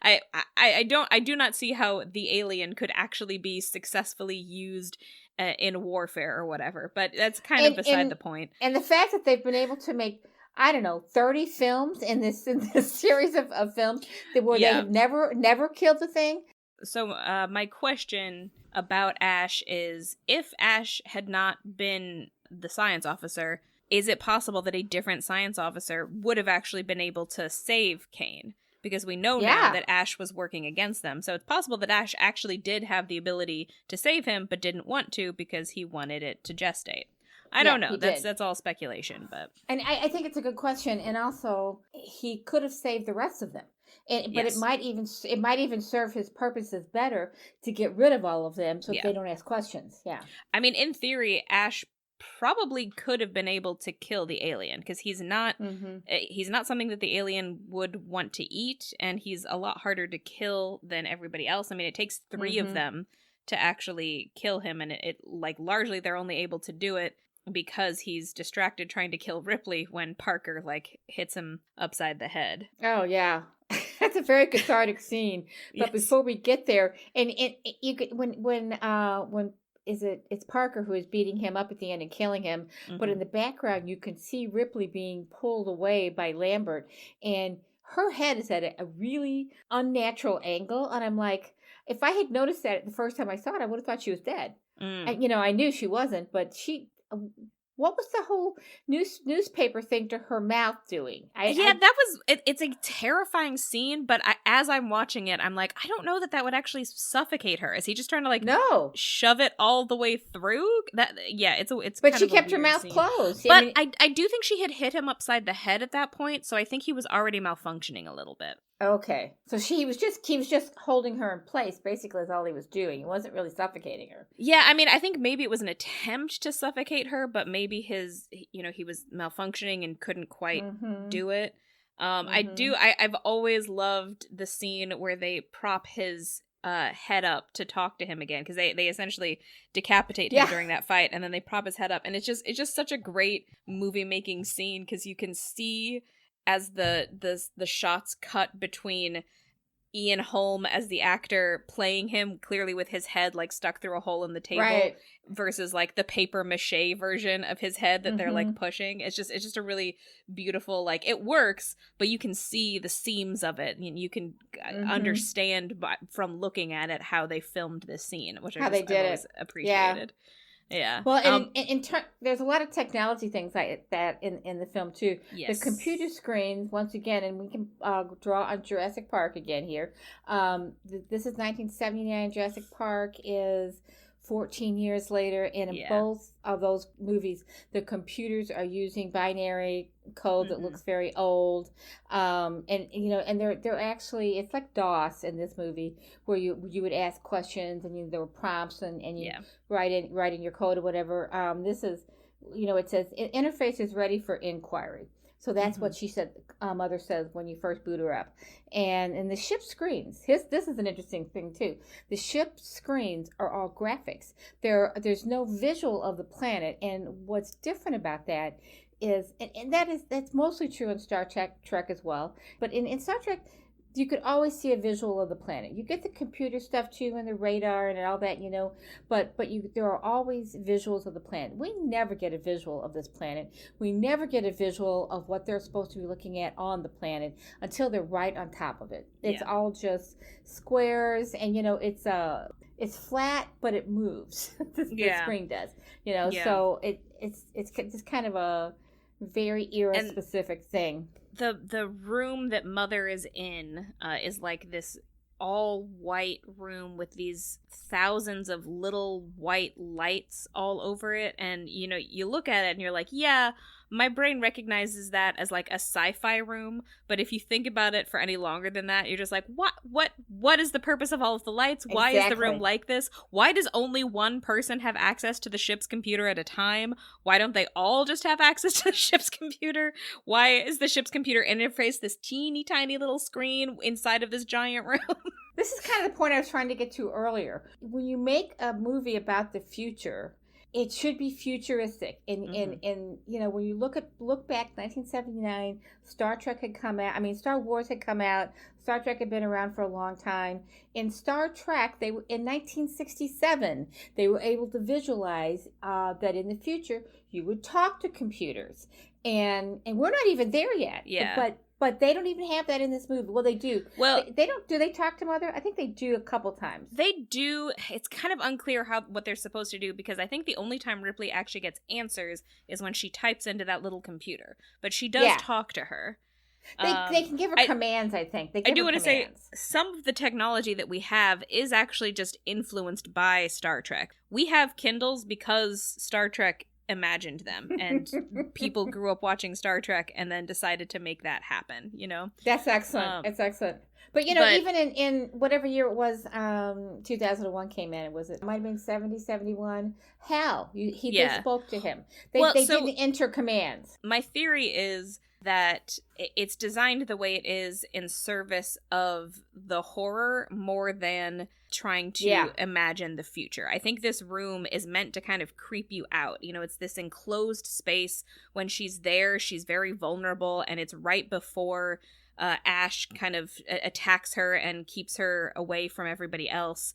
Speaker 1: I do not see how the alien could actually be successfely used in warfare or whatever, but that's kind of beside the point.
Speaker 2: And the fact that they've been able to make, 30 films in this series of films where they have never killed the thing.
Speaker 1: So my question about Ash is, if Ash had not been the science officer, is it possible that a different science officer would have actually been able to save Kane? Because we know now that Ash was working against them. So it's possible that Ash actually did have the ability to save him, but didn't want to because he wanted it to gestate. I don't know. That's all speculation, but
Speaker 2: and I think it's a good question. And also, he could have saved the rest of them. But it might even serve his purposes better to get rid of all of them so they don't ask questions. Yeah.
Speaker 1: I mean, in theory, Ash probably could have been able to kill the alien, because he's not something that the alien would want to eat, and he's a lot harder to kill than everybody else. I mean, it takes 3 of them to actually kill him, and it largely they're only able to do it because he's distracted trying to kill Ripley when Parker hits him upside the head.
Speaker 2: Oh yeah. That's a very cathartic scene. But before we get there, and you could, when it's Parker who is beating him up at the end and killing him, but in the background you can see Ripley being pulled away by Lambert, and her head is at a really unnatural angle, and I'm like, if I had noticed that the first time I saw it, I would have thought she was dead. And, I knew she wasn't, but what was the whole newspaper thing to her mouth doing?
Speaker 1: It's a terrifying scene, but as I'm watching it, I'm like, I don't know that would actually suffocate her. Is he just trying to shove it all the way through? It's
Speaker 2: but she kept her mouth closed.
Speaker 1: But I do think she had hit him upside the head at that point, so I think he was already malfunctioning a little bit.
Speaker 2: Okay, so he was just holding her in place. Basically, is all he was doing. He wasn't really suffocating her.
Speaker 1: Yeah, I mean, I think maybe it was an attempt to suffocate her, but maybe he was malfunctioning and couldn't quite do it. I've always loved the scene where they prop his head up to talk to him again, because they essentially decapitate him during that fight, and then they prop his head up, and it's just such a great movie making scene, because you can see as the shots cut between Ian Holm as the actor playing him clearly with his head stuck through a hole in the table, versus the paper mache version of his head that they're pushing. It's just a really beautiful, it works, but you can see the seams of it, and you can understand from looking at it how they filmed this scene, which I've always appreciated. Yeah.
Speaker 2: Well, and there's a lot of technology things like that in the film too.
Speaker 1: Yes.
Speaker 2: The computer screens, once again, and we can draw on Jurassic Park again here. This is 1979. Jurassic Park is 14 years later, and in both of those movies, the computers are using binary code that looks very old, and they're actually, it's like DOS in this movie, where you would ask questions, and there were prompts, and you write in your code or whatever. This is, it says interface is ready for inquiry. So that's what she said. Mother says when you first boot her up, and the ship screens. This is an interesting thing too. The ship screens are all graphics. There's no visual of the planet, and what's different about that is, and that's mostly true in Star Trek as well. But in Star Trek, you could always see a visual of the planet. You get the computer stuff too, and the radar and all that, but there are always visuals of the planet. We never get a visual of this planet. We never get a visual of what they're supposed to be looking at on the planet until they're right on top of it. It's all just squares, and it's flat, but it moves. The screen does, So it's just kind of a very era specific thing.
Speaker 1: The room that Mother is in is like this all white room with these thousands of little white lights all over it, and you look at it and you're like, yeah, my brain recognizes that as like a sci-fi room, but if you think about it for any longer than that, you're just like, what is the purpose of all of the lights? Why is the room like this? Why does only one person have access to the ship's computer at a time? Why don't they all just have access to the ship's computer? Why is the ship's computer interface this teeny tiny little screen inside of this giant room?
Speaker 2: This is kind of the point I was trying to get to earlier. When you make a movie about the future, it should be futuristic. And when you look back, 1979, Star Trek had come out. I mean, Star Wars had come out. Star Trek had been around for a long time. In Star Trek, in 1967, they were able to visualize that in the future you would talk to computers, and we're not even there yet.
Speaker 1: Yeah.
Speaker 2: But they don't even have that in this movie. Well, they do. Well, they don't. Do they talk to Mother? I think they do a couple times.
Speaker 1: They do. It's kind of unclear what they're supposed to do, because I think the only time Ripley actually gets answers is when she types into that little computer. But she does talk to her.
Speaker 2: They can give her commands, I think. I do want to say
Speaker 1: some of the technology that we have is actually just influenced by Star Trek. We have Kindles because Star Trek imagined them, and people grew up watching Star Trek and then decided to make that happen,
Speaker 2: That's excellent. It's excellent. But even in whatever year it was, 2001 came in, it might have been 70, 71. Hal, they spoke to him. They didn't enter commands.
Speaker 1: My theory is that it's designed the way it is in service of the horror more than trying to imagine the future. I think this room is meant to kind of creep you out. It's this enclosed space. When she's there, she's very vulnerable, and it's right before Ash kind of attacks her and keeps her away from everybody else.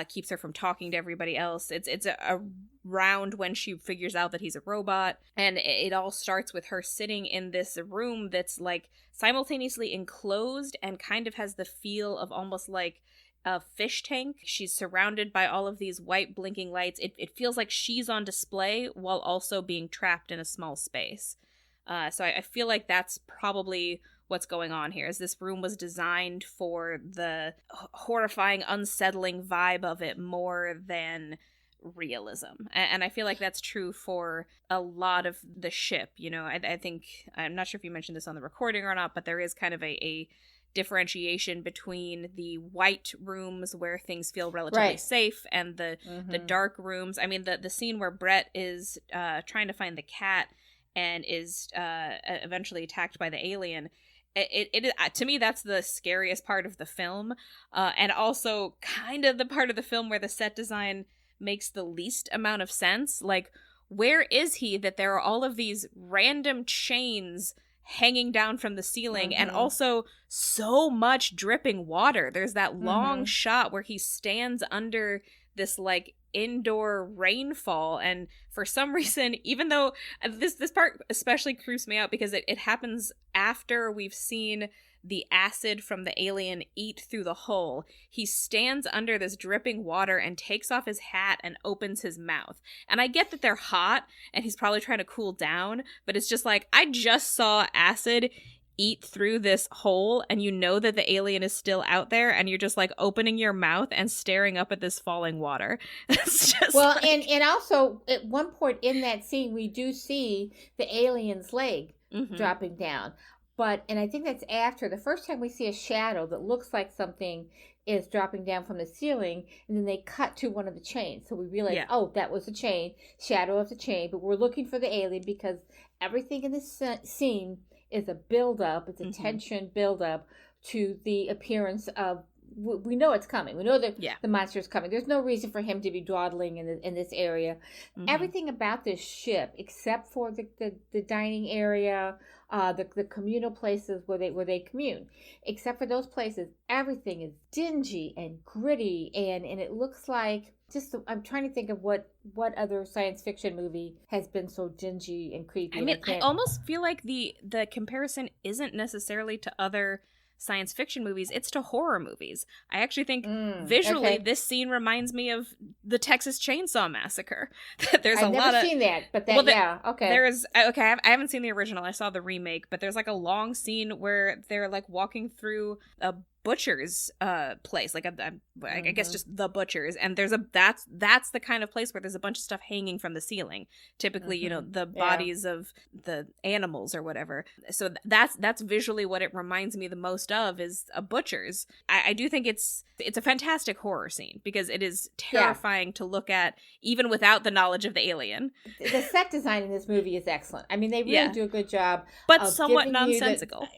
Speaker 1: Keeps her from talking to everybody else. It's around when she figures out that he's a robot, and it all starts with her sitting in this room that's like simultaneously enclosed and kind of has the feel of almost like a fish tank. She's surrounded by all of these white blinking lights. It feels like she's on display while also being trapped in a small space. So I feel like that's probably what's going on here, is this room was designed for the horrifying, unsettling vibe of it more than realism. And I feel like that's true for a lot of the ship. I think, I'm not sure if you mentioned this on the recording or not, but there is kind of a differentiation between the white rooms where things feel relatively safe and the dark rooms. I mean, the scene where Brett is trying to find the cat and is eventually attacked by the alien, it to me, that's the scariest part of the film, and also kind of the part of the film where the set design makes the least amount of sense. Like, where is he that there are all of these random chains hanging down from the ceiling, and also so much dripping water? There's that long shot where he stands under this like indoor rainfall, and for some reason, even though this part especially creeps me out because it happens after we've seen the acid from the alien eat through the hole, he stands under this dripping water and takes off his hat and opens his mouth. And I get that they're hot and he's probably trying to cool down, but it's just like, I just saw acid eat through this hole and you know that the alien is still out there and you're just like opening your mouth and staring up at this falling water. It's just
Speaker 2: Well,
Speaker 1: like...
Speaker 2: and also at one point in that scene, we do see the alien's leg dropping down. And I think that's after the first time we see a shadow that looks like something is dropping down from the ceiling, and then they cut to one of the chains. So we realize, oh, that was the chain, shadow of the chain. But we're looking for the alien because everything in this scene is a build-up. It's a tension build-up to the appearance of... We know it's coming. We know that the monster is coming. There's no reason for him to be dawdling in this area. Everything about this ship, except for the dining area, the communal places where they commune, except for those places, everything is dingy and gritty, and it looks like... I'm trying to think of what other science fiction movie has been so dingy and creepy.
Speaker 1: I mean, I almost feel like the comparison isn't necessarily to other science fiction movies, it's to horror movies. I actually think visually this scene reminds me of the Texas Chainsaw Massacre. There's
Speaker 2: I've never seen that, but
Speaker 1: I haven't seen the original. I saw the remake, but there's like a long scene where they're like walking through a butcher's place, like I guess just the butcher's, and there's that's the kind of place where there's a bunch of stuff hanging from the ceiling, typically you know, the bodies of the animals or whatever. So that's visually what it reminds me the most of, is a butcher's. I do think it's a fantastic horror scene because it is terrifying to look at even without the knowledge of the alien.
Speaker 2: The set design in this movie is excellent. I mean, they really do a good job,
Speaker 1: but somewhat nonsensical.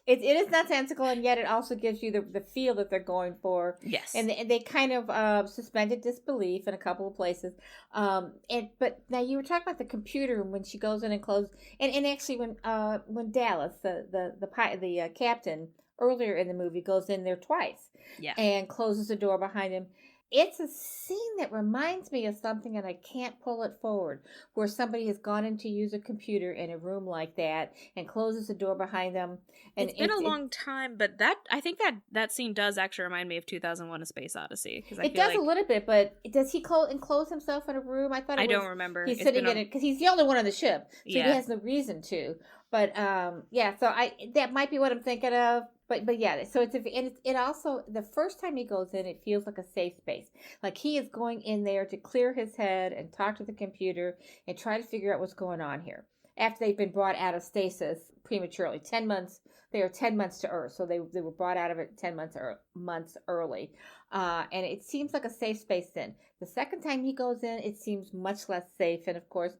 Speaker 2: It is nonsensical, and yet it also gives you the feel that they're going for.
Speaker 1: Yes.
Speaker 2: And they kind of suspended disbelief in a couple of places. But now you were talking about the computer when she goes in and closes. And actually when Dallas, the captain, earlier in the movie, goes in there twice. Yeah. And closes the door behind him. It's a scene that reminds me of something, and I can't pull it forward, where somebody has gone in to use a computer in a room like that and closes the door behind them. And
Speaker 1: it's been a long time, but I think that scene does actually remind me of 2001: A Space Odyssey.
Speaker 2: It does a little bit, but does he enclose himself in a room? I don't remember. He's sitting in it because he's the only one on the ship, so he has no reason to. But so that might be what I'm thinking of. But yeah, so it also, the first time he goes in, it feels like a safe space. Like he is going in there to clear his head and talk to the computer and try to figure out what's going on here. After they've been brought out of stasis prematurely, 10 months, they are 10 months to Earth, so they were brought out of it 10 months early. And it seems like a safe space then. The second time he goes in, it seems much less safe. And of course,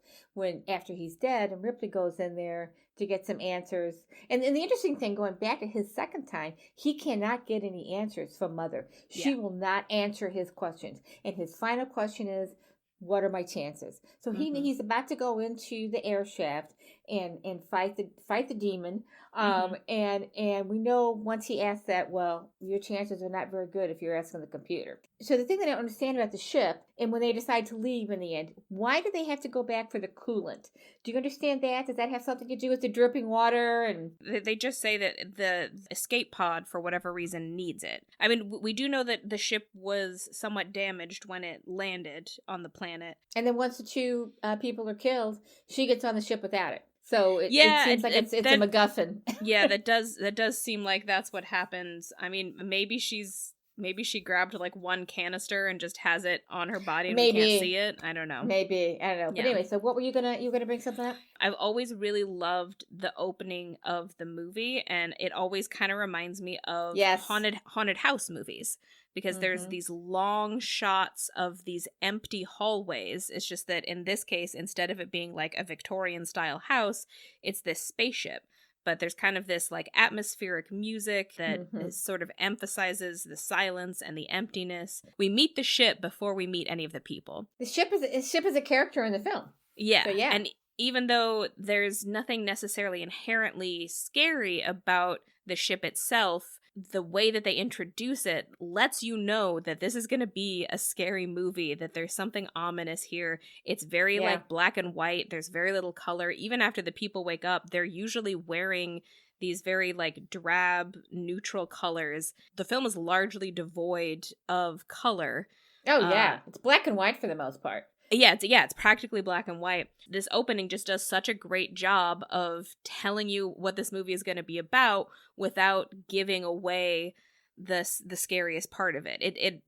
Speaker 2: after he's dead, and Ripley goes in there to get some answers. And the interesting thing, going back to his second time, he cannot get any answers from Mother. She will not answer his questions. And his final question is, what are my chances? So he's about to go into the air shaft and fight the demon. And we know once he asks that, well, your chances are not very good if you're asking the computer. So the thing that I don't understand about the ship, and when they decide to leave in the end, why do they have to go back for the coolant? Do you understand that? Does that have something to do with the dripping water? And
Speaker 1: they just say that the escape pod, for whatever reason, needs it. I mean, we do know that the ship was somewhat damaged when it landed on the planet.
Speaker 2: And then once the two people are killed, she gets on the ship without it. So it seems like it's a MacGuffin.
Speaker 1: Yeah, that does seem like that's what happens. I mean, maybe she grabbed like one canister and just has it on her body and we can't see it. I don't know.
Speaker 2: Maybe. I don't know. But anyway, so what were you gonna bring something up?
Speaker 1: I've always really loved the opening of the movie, and it always kind of reminds me of haunted house movies. Because there's these long shots of these empty hallways. It's just that in this case, instead of it being like a Victorian style house, it's this spaceship. But there's kind of this like atmospheric music that sort of emphasizes the silence and the emptiness. We meet the ship before we meet any of the people.
Speaker 2: The ship is a character in the film.
Speaker 1: Yeah. So, yeah. And even though there's nothing necessarily inherently scary about the ship itself, the way that they introduce it lets you know that this is going to be a scary movie, that there's something ominous here. It's very like black and white. There's very little color. Even after the people wake up, they're usually wearing these very like drab, neutral colors. The film is largely devoid of color.
Speaker 2: Oh, yeah. It's black and white for the most part.
Speaker 1: It's practically black and white. This opening just does such a great job of telling you what this movie is going to be about without giving away the scariest part of it. It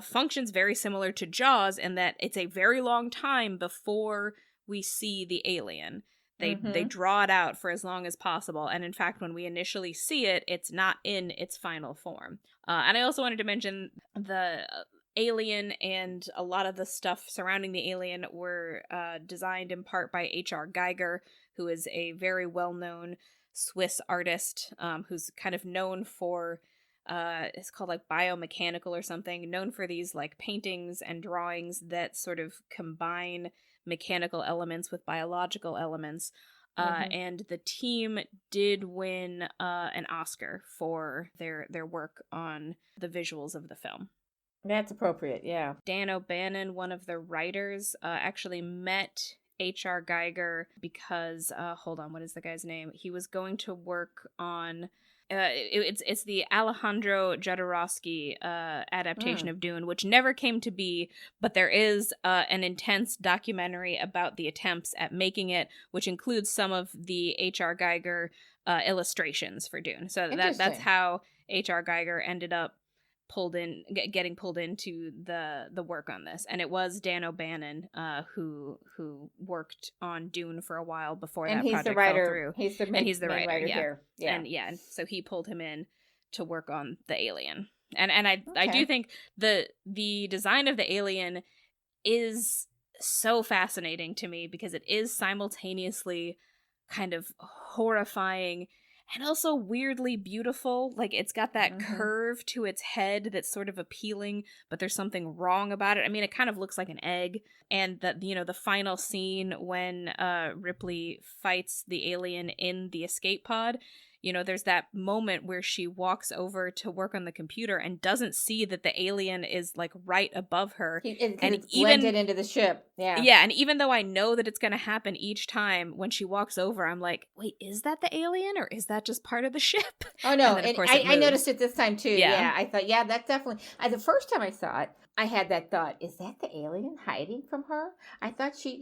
Speaker 1: functions very similar to Jaws in that it's a very long time before we see the alien. They draw it out for as long as possible, and in fact, when we initially see it, it's not in its final form. And I also wanted to mention the alien and a lot of the stuff surrounding the alien were designed in part by H.R. Geiger, who is a very well-known Swiss artist who's kind of known for it's called like biomechanical or something, known for these like paintings and drawings that sort of combine mechanical elements with biological elements. And the team did win an Oscar for their work on the visuals of the film.
Speaker 2: That's appropriate, yeah.
Speaker 1: Dan O'Bannon, one of the writers, actually met H.R. Geiger because, hold on, what is the guy's name? He was going to work on, it's the Alejandro Jodorowsky adaptation of Dune, which never came to be, but there is an intense documentary about the attempts at making it, which includes some of the H.R. Geiger illustrations for Dune. So that's how H.R. Geiger ended up getting pulled into the work on this, and it was Dan O'Bannon who worked on Dune for a while before that project fell through.
Speaker 2: He's the main writer here. Yeah.
Speaker 1: And so he pulled him in to work on the alien, and I do think the design of the alien is so fascinating to me because it is simultaneously kind of horrifying and also weirdly beautiful. Like, it's got that curve to its head that's sort of appealing, but there's something wrong about it. I mean, it kind of looks like an egg. And the final scene when Ripley fights the alien in the escape pod, there's that moment where she walks over to work on the computer and doesn't see that the alien is like right above her.
Speaker 2: And it's blended into the ship. Yeah.
Speaker 1: Yeah, and even though I know that it's going to happen each time, when she walks over, I'm like, wait, is that the alien or is that just part of the ship?
Speaker 2: Oh, no. And I noticed it this time, too. Yeah. I thought, that's definitely. The first time I saw it, I had that thought, is that the alien hiding from her? I thought she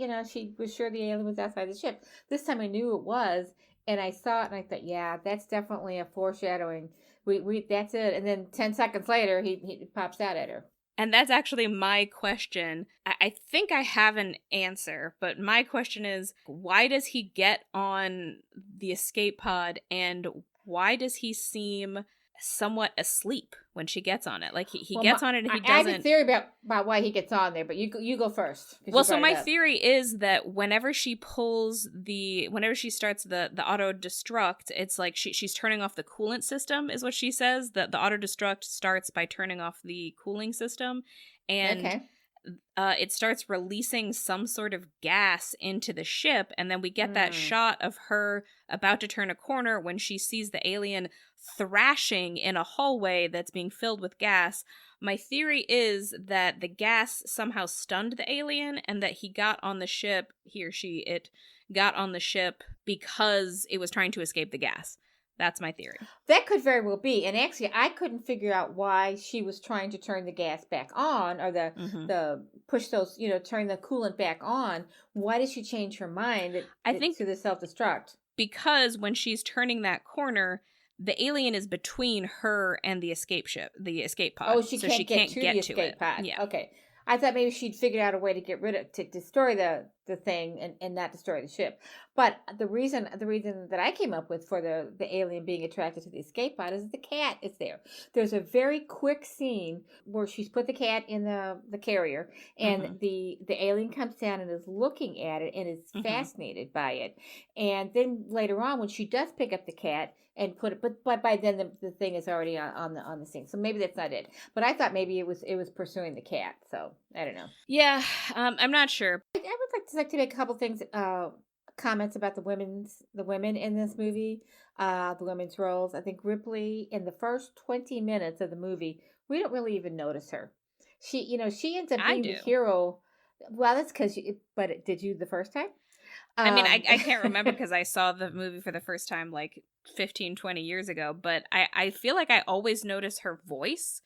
Speaker 2: was sure the alien was outside the ship. This time I knew it was. And I saw it and I thought, that's definitely a foreshadowing. We that's it. And then 10 seconds later, he pops out at her.
Speaker 1: And that's actually my question. I think I have an answer, but my question is, why does he get on the escape pod and why does he seem somewhat asleep when she gets on it? Like he gets on it and he doesn't.
Speaker 2: I have a theory about why he gets on there, but you go first.
Speaker 1: Well, so my theory is that whenever she starts the auto destruct, it's like she's turning off the coolant system, is what she says. That the auto destruct starts by turning off the cooling system, and it starts releasing some sort of gas into the ship, and then we get that shot of her about to turn a corner when she sees the alien thrashing in a hallway that's being filled with gas. My theory is that the gas somehow stunned the alien and that it got on the ship because it was trying to escape the gas. That's my theory.
Speaker 2: That could very well be. And actually, I couldn't figure out why she was trying to turn the gas back on or the push those, turn the coolant back on. Why did she change her mind to the self-destruct?
Speaker 1: Because when she's turning that corner, the alien is between her and the escape pod.
Speaker 2: Oh, she can't get to the escape pod.
Speaker 1: Yeah.
Speaker 2: Okay. I thought maybe she'd figured out a way to destroy the thing and not destroy the ship. But the reason that I came up with for the alien being attracted to the escape pod is the cat is there. There's a very quick scene where she's put the cat in the carrier and the alien comes down and is looking at it and is fascinated by it. And then later on when she does pick up the cat and put it, but by then the thing is already on the scene. So maybe that's not it. But I thought maybe it was pursuing the cat. So I don't know.
Speaker 1: Yeah, I'm not sure.
Speaker 2: I would like to make a couple things, comments about the women in this movie, the women's roles. I think Ripley in the first 20 minutes of the movie, we don't really even notice her. She ends up being the hero. Well, that's because but did you the first time?
Speaker 1: I mean, I can't remember because I saw the movie for the first time like 15, 20 years ago, but I feel like I always notice her voice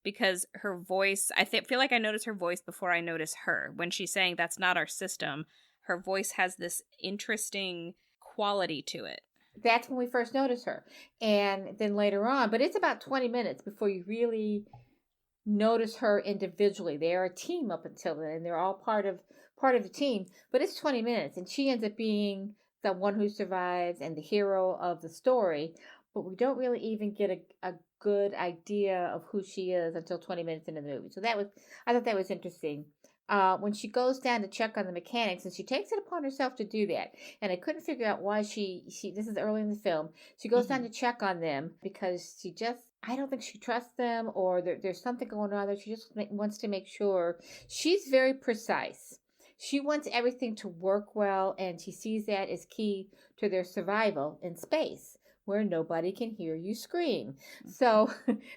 Speaker 1: because her voice, feel like I noticed her voice before I noticed her. When she's saying that's not our system, her voice has this interesting quality to it.
Speaker 2: That's when we first notice her. And then later on, but it's about 20 minutes before you really notice her individually. They are a team up until then, and they're all part of the team. But it's 20 minutes, and she ends up being the one who survives and the hero of the story. But we don't really even get a good idea of who she is until 20 minutes into the movie. So I thought that was interesting. When she goes down to check on the mechanics, and she takes it upon herself to do that. And I couldn't figure out why she this is early in the film. She goes down to check on them because I don't think she trusts them, or there's something going on there. She just wants to make sure. She's very precise. She wants everything to work well, and she sees that as key to their survival in space, where nobody can hear you scream. So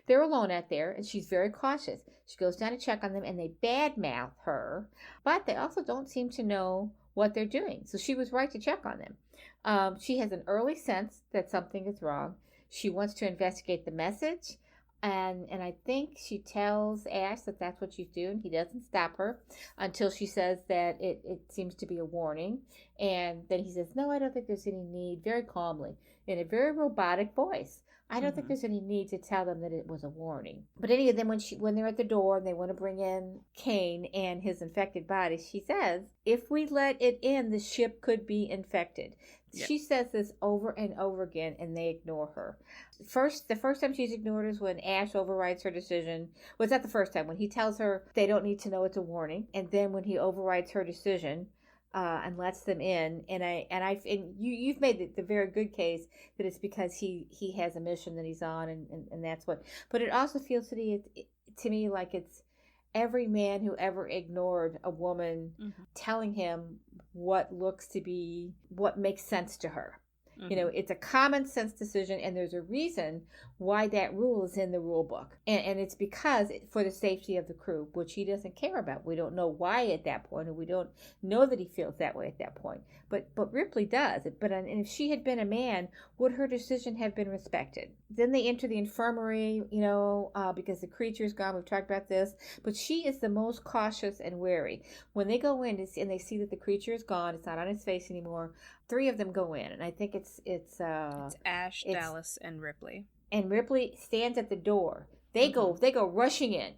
Speaker 2: they're alone out there, and she's very cautious. She goes down to check on them, and they badmouth her, but they also don't seem to know what they're doing. So she was right to check on them. She has an early sense that something is wrong. She wants to investigate the message, and I think she tells Ash that that's what she's doing. He doesn't stop her until she says that it seems to be a warning. And then he says, no, I don't think there's any need, very calmly, in a very robotic voice. I don't think there's any need to tell them that it was a warning. But anyway, then when they're at the door and they want to bring in Kane and his infected body, she says, if we let it in, the ship could be infected. Yep. She says this over and over again, and they ignore her. The first time she's ignored is when Ash overrides her decision. Well, it's not the first time. When he tells her they don't need to know it's a warning, and then when he overrides her decision and lets them in, and you've made the very good case that it's because he has a mission that he's on, and that's what. But it also feels to me like it's every man who ever ignored a woman telling him what makes sense to her. You know, it's a common sense decision, and there's a reason why that rule is in the rule book. And it's because for the safety of the crew, which he doesn't care about. We don't know why at that point, and we don't know that he feels that way at that point. But Ripley does. And if she had been a man, would her decision have been respected? Then they enter the infirmary, because the creature's gone. We've talked about this. But she is the most cautious and wary. When they go in and they see that the creature is gone, it's not on his face anymore, 3 of them go in, and I think it's
Speaker 1: Ash, Dallas, and Ripley.
Speaker 2: And Ripley stands at the door. They go rushing in,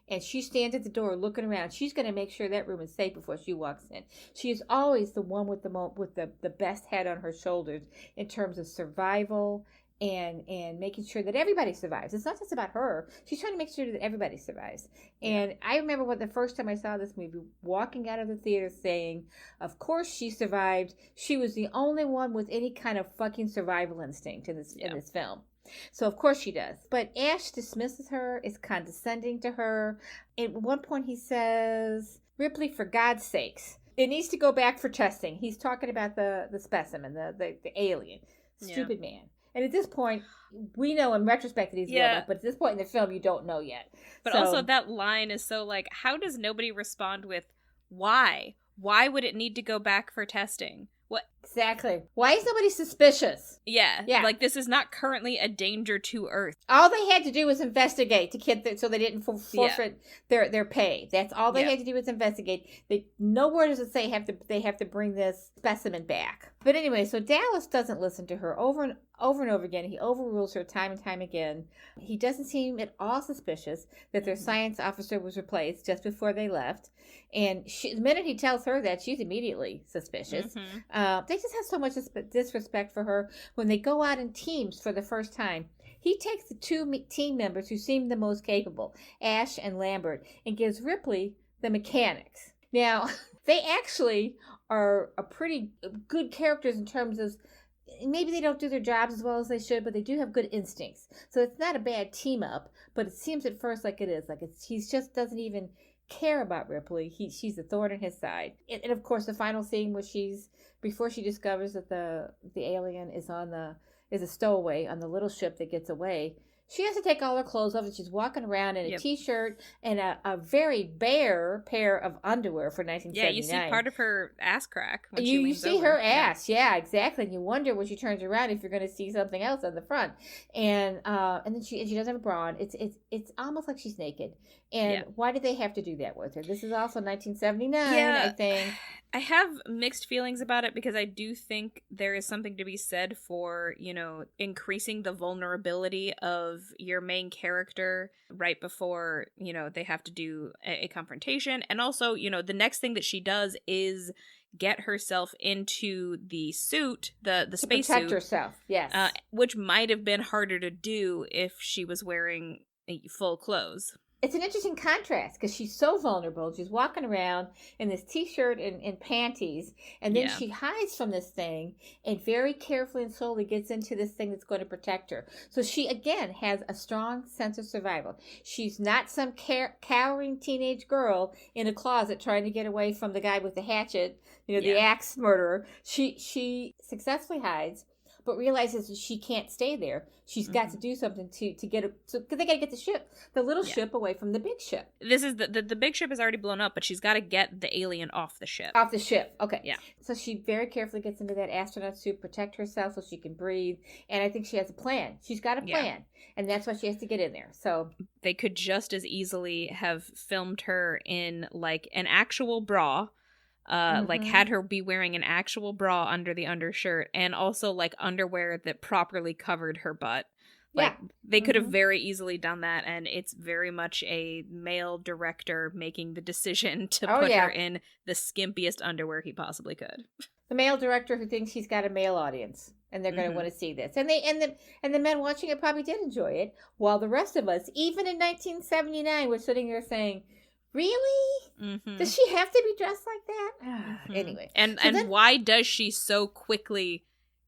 Speaker 2: and she stands at the door looking around. She's going to make sure that room is safe before she walks in. She is always the one with the best head on her shoulders in terms of survival and making sure that everybody survives. It's not just about her. She's trying to make sure that everybody survives. And I remember the first time I saw this movie, walking out of the theater saying, of course she survived. She was the only one with any kind of fucking survival instinct in this film. So of course she does. But Ash dismisses her, is condescending to her. At one point he says, Ripley, for God's sakes, it needs to go back for testing. He's talking about the specimen, the alien. Stupid man. And at this point, we know in retrospect that he's a robot, but at this point in the film, you don't know yet.
Speaker 1: But also that line is so how does nobody respond with, why? Why would it need to go back for testing? What?
Speaker 2: Exactly. Why is nobody suspicious?
Speaker 1: Yeah. This is not currently a danger to Earth.
Speaker 2: All they had to do was investigate to get so they didn't forfeit their pay. That's all they had to do was investigate. Nowhere does it say they have to bring this specimen back. But anyway, so Dallas doesn't listen to her over and over again. He overrules her time and time again. He doesn't seem at all suspicious that their science officer was replaced just before they left. And the minute he tells her that, she's immediately suspicious. They just have so much disrespect for her. When they go out in teams for the first time, he takes the 2 team members who seem the most capable, Ash and Lambert, and gives Ripley the mechanics. Now, they actually are pretty good characters in terms of, maybe they don't do their jobs as well as they should, but they do have good instincts. So it's not a bad team up, but it seems at first like it is. He just doesn't even care about Ripley. She's a thorn in his side. And of course, the final scene where before she discovers that the alien is a stowaway on the little ship that gets away, She has to take all her clothes off, and she's walking around in a
Speaker 1: Yep.
Speaker 2: T-shirt and a very bare pair of underwear for 1979.
Speaker 1: Yeah, you see part of her ass crack when she
Speaker 2: You
Speaker 1: leans
Speaker 2: see
Speaker 1: over.
Speaker 2: her ass, yeah, exactly. And you wonder when she turns around if you're going to see something else on the front. And then she doesn't have a bra on. It's almost like she's naked. And why did they have to do that with her? This is also 1979, I think.
Speaker 1: I have mixed feelings about it because I do think there is something to be said for, you know, increasing the vulnerability of your main character right before, you know, they have to do a confrontation. And also, you know, the next thing that she does is get herself into the suit, the space suit.
Speaker 2: To protect herself, yes.
Speaker 1: Which might have been harder to do if she was wearing full clothes.
Speaker 2: It's an interesting contrast because she's so vulnerable. She's walking around in this T-shirt and panties, and then she hides from this thing and very carefully and slowly gets into this thing that's going to protect her. So she, again, has a strong sense of survival. She's not some cowering teenage girl in a closet trying to get away from the guy with the hatchet, you know, the axe murderer. She successfully hides, but realizes that she can't stay there. She's got to do something to get it. So they got to get the little ship away from the big ship.
Speaker 1: This is the big ship is already blown up, but she's got to get the alien off the ship.
Speaker 2: Off the ship. Okay.
Speaker 1: Yeah.
Speaker 2: So she very carefully gets into that astronaut suit, protect herself so she can breathe. And I think she has a plan. She's got a plan. And that's why she has to get in there. So
Speaker 1: they could just as easily have filmed her in like an actual bra. Like had her be wearing an actual bra under the undershirt and also like underwear that properly covered her butt. Like they could have very easily done that, and it's very much a male director making the decision to put her in the skimpiest underwear he possibly could.
Speaker 2: The male director who thinks he's got a male audience and they're going to want to see this. And the men watching it probably did enjoy it, while the rest of us, even in 1979, were sitting there saying, really? Does she have to be dressed like that? Anyway.
Speaker 1: And why does she so quickly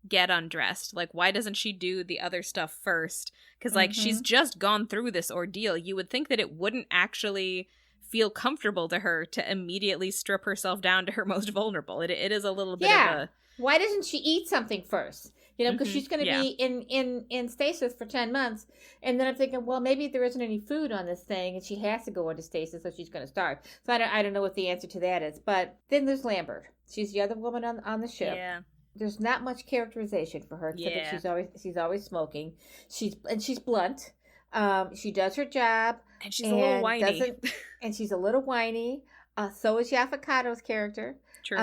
Speaker 1: get undressed? Like, why doesn't she do the other stuff first? Because, like, she's just gone through this ordeal. You would think that it wouldn't actually feel comfortable to her to immediately strip herself down to her most vulnerable. It is a little bit of a...
Speaker 2: Why doesn't she eat something first? You know, because she's going to be in stasis for 10 months. And then I'm thinking, well, maybe there isn't any food on this thing and she has to go into stasis, so she's going to starve. So I don't know what the answer to that is. But then there's Lambert. She's the other woman on the ship. Yeah. There's not much characterization for her except that she's always smoking. She's blunt. She does her job.
Speaker 1: And she's a little whiny.
Speaker 2: And she's a little whiny. So is Yaphet Kotto's character.
Speaker 1: True.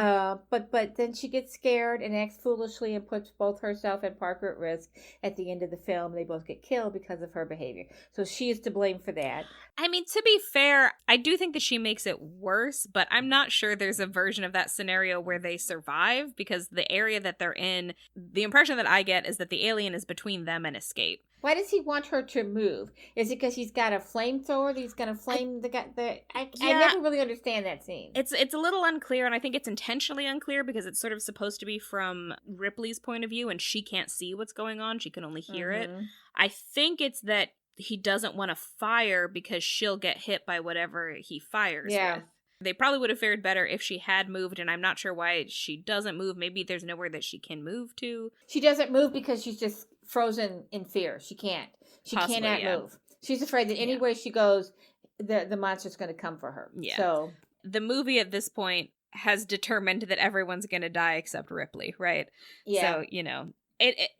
Speaker 2: But then she gets scared and acts foolishly and puts both herself and Parker at risk at the end of the film. They both get killed because of her behavior. So she is to blame for that.
Speaker 1: I mean, to be fair, I do think that she makes it worse, but I'm not sure there's a version of that scenario where they survive, because the area that they're in, the impression that I get is that the alien is between them and escape.
Speaker 2: Why does he want her to move? Is it because he's got a flamethrower that he's going to flame the guy? I never really understand that scene.
Speaker 1: It's a little unclear, and I think it's intentionally unclear because it's sort of supposed to be from Ripley's point of view, and she can't see what's going on. She can only hear it. I think it's that he doesn't want to fire because she'll get hit by whatever he fires with. They probably would have fared better if she had moved, and I'm not sure why she doesn't move. Maybe there's nowhere that she can move to.
Speaker 2: She doesn't move because she's just frozen in fear. She can't. She cannot move. She's afraid that anywhere she goes, the monster's going to come for her.
Speaker 1: Yeah.
Speaker 2: So
Speaker 1: the movie at this point has determined that everyone's going to die except Ripley, right?
Speaker 2: Yeah.
Speaker 1: So, you know,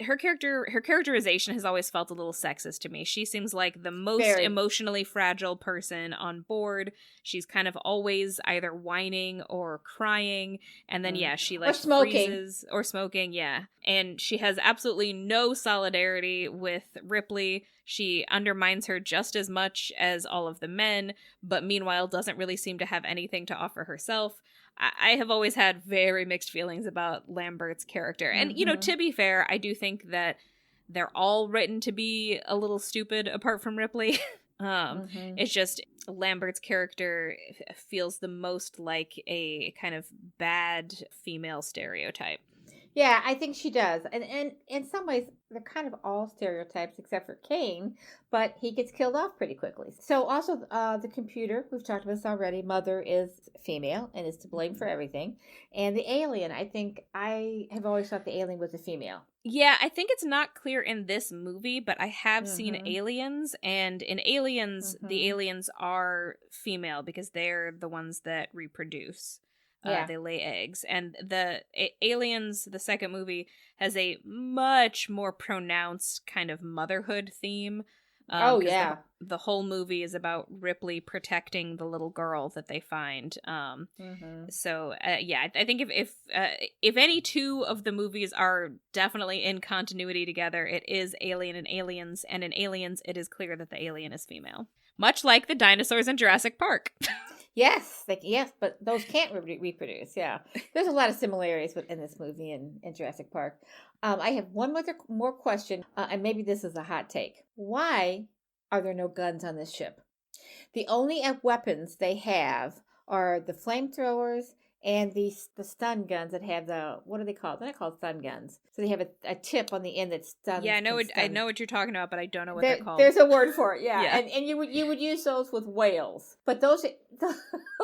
Speaker 1: her characterization has always felt a little sexist to me. She seems like the most emotionally fragile person on board. She's kind of always either whining or crying, and then she like freezes or smoking, and she has absolutely no solidarity with Ripley. She undermines her just as much as all of the men, but meanwhile doesn't really seem to have anything to offer herself. I have always had very mixed feelings about Lambert's character. And, you know, to be fair, I do think that they're all written to be a little stupid apart from Ripley. It's just Lambert's character feels the most like a kind of bad female stereotype.
Speaker 2: Yeah, I think she does. And in some ways, they're kind of all stereotypes except for Kane, but he gets killed off pretty quickly. So also the computer, we've talked about this already, Mother is female and is to blame for everything. And the alien, I think I have always thought the alien was a female.
Speaker 1: Yeah, I think it's not clear in this movie, but I have seen
Speaker 2: Mm-hmm.
Speaker 1: Aliens, and in Aliens, the
Speaker 2: Mm-hmm.
Speaker 1: aliens are female because they're the ones that reproduce.
Speaker 2: Yeah.
Speaker 1: They lay eggs, and the Aliens, the second movie, has a much more pronounced kind of motherhood theme.
Speaker 2: Oh,
Speaker 1: Because
Speaker 2: yeah.
Speaker 1: the whole movie is about Ripley protecting the little girl that they find.
Speaker 2: Mm-hmm.
Speaker 1: So yeah, I think if any two of the movies are definitely in continuity together, it is Alien and Aliens, and in Aliens, it is clear that the alien is female, much like the dinosaurs in Jurassic Park.
Speaker 2: Yes, yes, but those can't reproduce. Yeah, there's a lot of similarities in this movie and in Jurassic Park. I have one more question, and maybe this is a hot take. Why are there no guns on this ship? The only weapons they have are the flamethrowers and the stun guns that have what are they called? They're not called stun guns. So they have a tip on the end that stuns.
Speaker 1: Yeah, I know what you're talking about, but I don't know what they're called.
Speaker 2: There's a word for it, yeah.
Speaker 1: Yeah.
Speaker 2: And you would use those with whales, but those are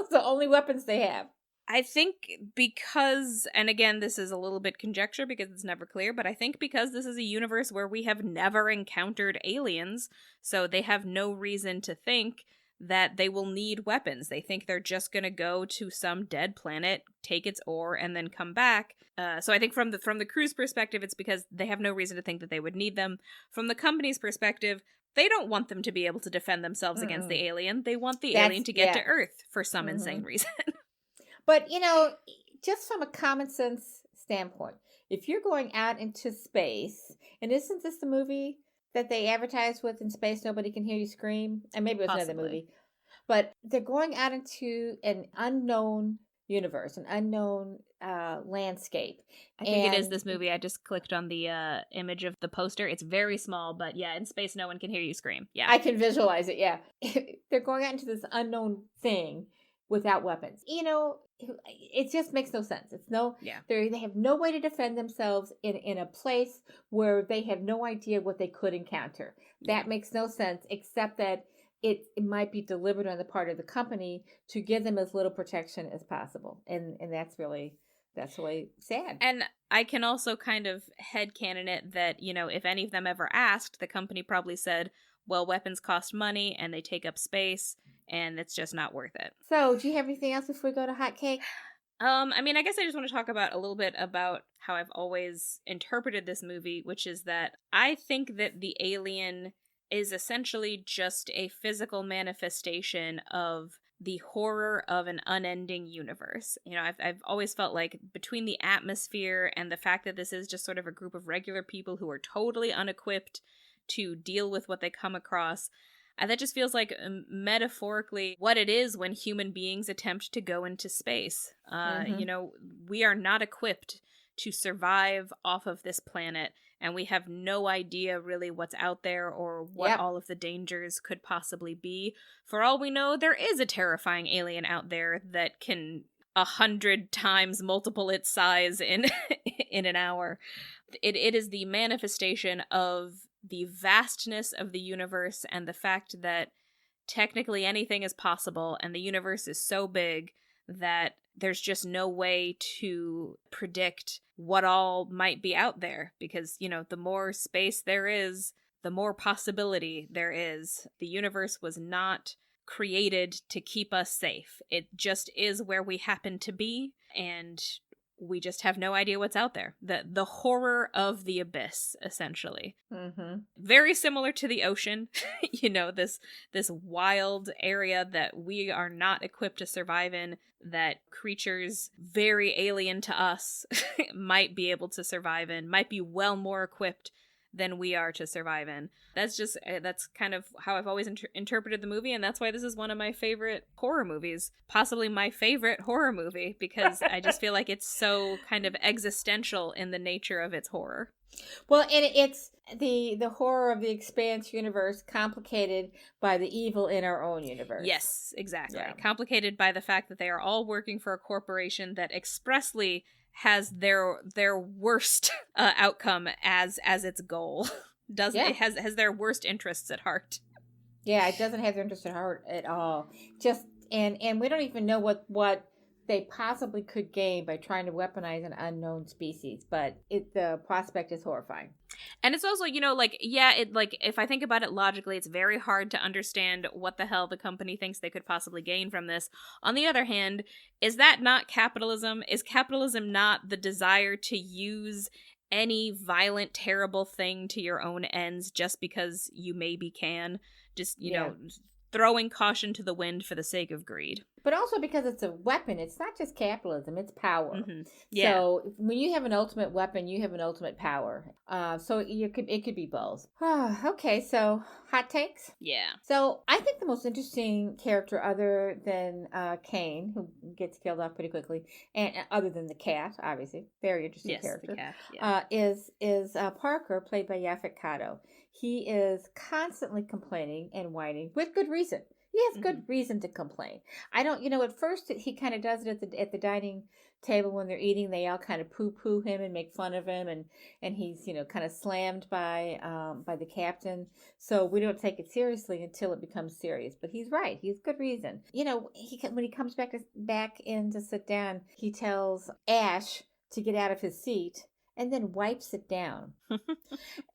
Speaker 2: the only weapons they have.
Speaker 1: I think because, and again, this is a little bit conjecture because it's never clear, but I think because this is a universe where we have never encountered aliens, so they have no reason to think that they will need weapons. They think they're just going to go to some dead planet, take its ore, and then come back. So I think from the crew's perspective, it's because they have no reason to think that they would need them. From the company's perspective, they don't want them to be able to defend themselves against the alien. They want the alien to get to Earth for some insane reason.
Speaker 2: But, just from a common sense standpoint, if you're going out into space, and isn't this the movie that they advertise with in space, Nobody Can Hear You Scream? And maybe it was another movie. But they're going out into an unknown universe, an unknown landscape.
Speaker 1: I think it is this movie. I just clicked on the image of the poster. It's very small, but yeah, in space, no one can hear you scream. Yeah,
Speaker 2: I can visualize it, yeah. They're going out into this unknown thing without weapons. It just makes no sense. They have no way to defend themselves in a place where they have no idea what they could encounter. That makes no sense, except that it might be delivered on the part of the company to give them as little protection as possible. And that's really sad.
Speaker 1: And I can also kind of headcanon it that, if any of them ever asked, the company probably said, well, weapons cost money and they take up space and it's just not worth it.
Speaker 2: So, do you have anything else before we go to hot cake?
Speaker 1: I guess I just want to talk about a little bit about how I've always interpreted this movie, which is that I think that the alien is essentially just a physical manifestation of the horror of an unending universe. I've always felt like between the atmosphere and the fact that this is just sort of a group of regular people who are totally unequipped to deal with what they come across, that just feels like metaphorically what it is when human beings attempt to go into space. We are not equipped to survive off of this planet, and we have no idea really what's out there or what all of the dangers could possibly be. For all we know, there is a terrifying alien out there that can 100 times multiple its size in an hour. It is the manifestation of the vastness of the universe and the fact that technically anything is possible, and the universe is so big that there's just no way to predict what all might be out there, because, the more space there is, the more possibility there is. The universe was not created to keep us safe. It just is where we happen to be, and we just have no idea what's out there. The horror of the abyss, essentially.
Speaker 2: Mm-hmm.
Speaker 1: Very similar to the ocean, this wild area that we are not equipped to survive in, that creatures very alien to us might be able to survive in, might be well more equipped than we are to survive in. That's kind of how I've always interpreted the movie, and that's why this is one of my favorite horror movies, possibly my favorite horror movie, because I just feel like it's so kind of existential in the nature of its horror.
Speaker 2: Well, and it's the horror of the Expanse universe complicated by the evil in our own universe.
Speaker 1: Yes, exactly. Yeah. Complicated by the fact that they are all working for a corporation that expressly has their worst outcome as its goal. It has their worst interests at heart.
Speaker 2: Yeah, it doesn't have their interest at heart at all. Just and we don't even know what they possibly could gain by trying to weaponize an unknown species, but the prospect is horrifying.
Speaker 1: And it's also, if I think about it logically, it's very hard to understand what the hell the company thinks they could possibly gain from this. On the other hand, is that not capitalism? Is capitalism not the desire to use any violent, terrible thing to your own ends just because you maybe can? Just, throwing caution to the wind for the sake of greed.
Speaker 2: But also because it's a weapon. It's not just capitalism, it's power.
Speaker 1: Mm-hmm. Yeah.
Speaker 2: So when you have an ultimate weapon, you have an ultimate power. So it could be both. Okay, so hot takes?
Speaker 1: Yeah.
Speaker 2: So I think the most interesting character, other than Kane, who gets killed off pretty quickly, and other than the cat, obviously, very interesting character,
Speaker 1: the cat, yeah.
Speaker 2: Is Parker, played by Yaphet Kotto. He is constantly complaining and whining with good reason. He has good reason to complain. I don't, at first he kind of does it at the dining table when they're eating. They all kind of poo-poo him and make fun of him, and he's, kind of slammed by the captain. So we don't take it seriously until it becomes serious. But he's right. He has good reason. When he comes back in to sit down, he tells Ash to get out of his seat, and then wipes it down.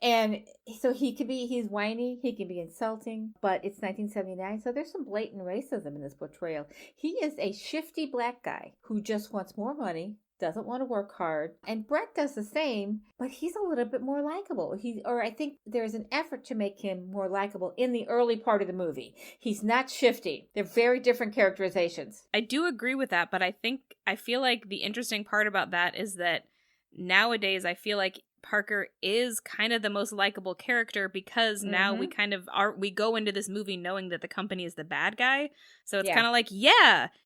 Speaker 2: And so he's whiny, he can be insulting, but it's 1979, so there's some blatant racism in this portrayal. He is a shifty black guy who just wants more money, doesn't want to work hard, and Brett does the same, but he's a little bit more likable. I think there's an effort to make him more likable in the early part of the movie. He's not shifty. They're very different characterizations.
Speaker 1: I do agree with that, but I feel like the interesting part about that is that nowadays I feel like Parker is kind of the most likable character because now we go into this movie knowing that the company is the bad guy. So it's kind of like,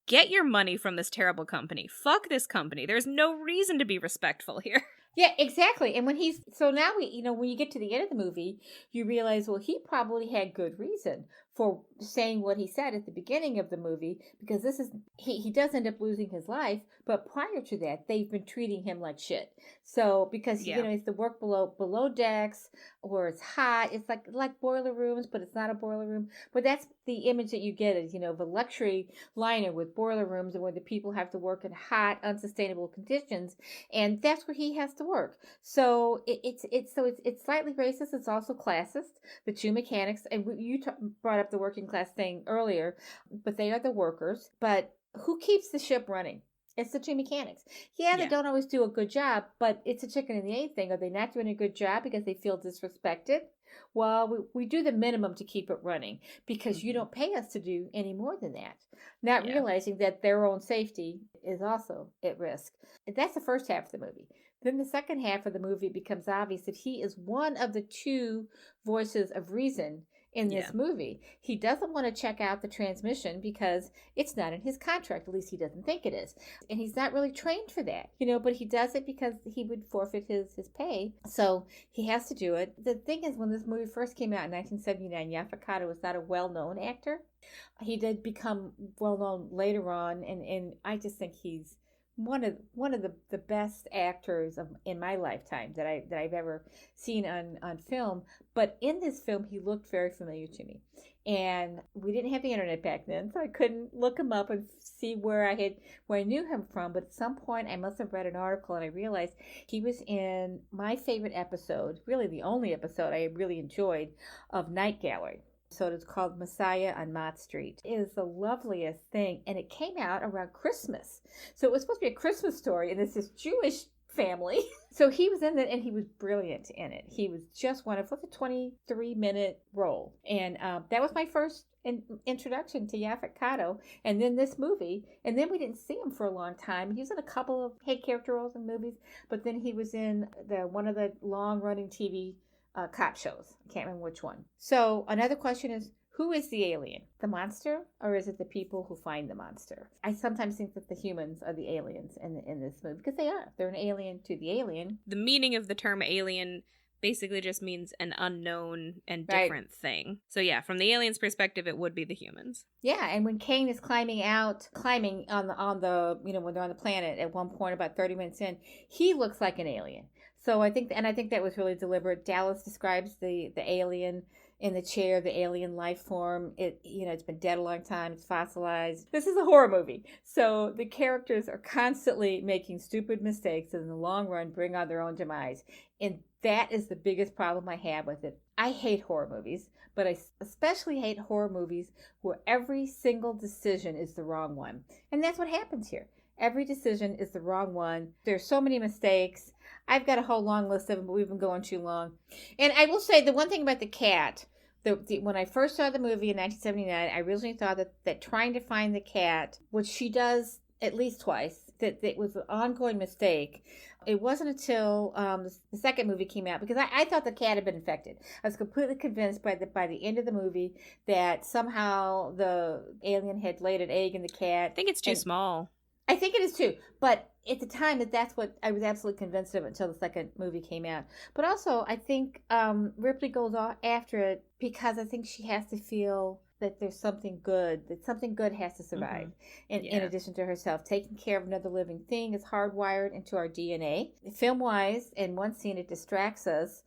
Speaker 1: get your money from this terrible company. Fuck this company. There's no reason to be respectful here.
Speaker 2: Yeah, exactly. And when now when you get to the end of the movie, you realize, well, he probably had good reason for saying what he said at the beginning of the movie, because he does end up losing his life, but prior to that, they've been treating him like shit. So because it's the work below decks, or it's hot, it's like boiler rooms, but it's not a boiler room. But that's the image that you get is, the luxury liner with boiler rooms, and where the people have to work in hot, unsustainable conditions, and that's where he has to work. So it's slightly racist. It's also classist. The two mechanics, and you brought up the working class thing earlier, but they are the workers. But who keeps the ship running? It's the two mechanics. Yeah, they don't always do a good job, but it's a chicken and the egg thing. Are they not doing a good job because they feel disrespected? Well, we do the minimum to keep it running because you don't pay us to do any more than that. Not realizing that their own safety is also at risk. That's the first half of the movie. Then the second half of the movie becomes obvious that he is one of the two voices of reason in this movie. He doesn't want to check out the transmission because it's not in his contract. At least he doesn't think it is. And he's not really trained for that, but he does it because he would forfeit his pay. So he has to do it. The thing is, when this movie first came out in 1979, Yaphet Kotto was not a well-known actor. He did become well-known later on, and I just think he's one of the best actors in my lifetime that I've ever seen on film. But in this film, he looked very familiar to me, and we didn't have the internet back then, so I couldn't look him up and see where I knew him from. But at some point, I must have read an article, and I realized he was in my favorite episode, really the only episode I really enjoyed, of Night Gallery. So it's called Messiah on Mott Street. It is the loveliest thing, and it came out around Christmas. So it was supposed to be a Christmas story, and it's this Jewish family. So he was in it, and he was brilliant in it. He was just wonderful. It's a 23-minute role, and that was my first introduction to Yaphet Kotto, and then this movie, and then we didn't see him for a long time. He was in a couple of head character roles in movies, but then he was in one of the long-running TV cop shows. I can't remember which one. So another question is, who is the alien? The monster, or is it the people who find the monster? I sometimes think that the humans are the aliens in this movie, because they are. They're an alien to the alien.
Speaker 1: The meaning of the term alien basically just means an unknown and
Speaker 2: Right.
Speaker 1: different thing. So yeah, from the aliens' perspective, it would be the humans.
Speaker 2: Yeah, and when Kane is climbing on the when they're on the planet at one point about 30 minutes in, he looks like an alien. So I think that was really deliberate. Dallas describes the alien in the chair, the alien life form. It's been dead a long time. It's fossilized. This is a horror movie, so the characters are constantly making stupid mistakes that in the long run bring on their own demise. And that is the biggest problem I have with it. I hate horror movies, but I especially hate horror movies where every single decision is the wrong one. And that's what happens here. Every decision is the wrong one. There's so many mistakes. I've got a whole long list of them, but we've been going too long. And I will say the one thing about the cat, when I first saw the movie in 1979, I originally thought that trying to find the cat, which she does at least twice, that it was an ongoing mistake. It wasn't until the second movie came out, because I thought the cat had been infected. I was completely convinced by the end of the movie that somehow the alien had laid an egg in the cat.
Speaker 1: I think it's too small.
Speaker 2: I think it is too. But at the time, that's what I was absolutely convinced of until the second movie came out. But also, I think Ripley goes after it because I think she has to feel that there's something good, that something good has to survive. In addition to herself, taking care of another living thing is hardwired into our DNA. Film-wise, in one scene, it distracts us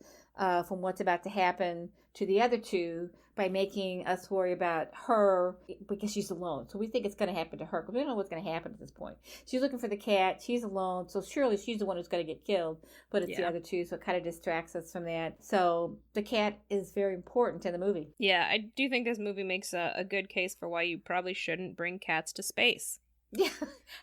Speaker 2: from what's about to happen to the other two by making us worry about her because she's alone. So we think it's going to happen to her because we don't know what's going to happen at this point. She's looking for the cat. She's alone. So surely she's the one who's going to get killed, but it's the other two. So it kind of distracts us from that. So the cat is very important in the movie.
Speaker 1: Yeah, I do think this movie makes a good case for why you probably shouldn't bring cats to space.
Speaker 2: Yeah.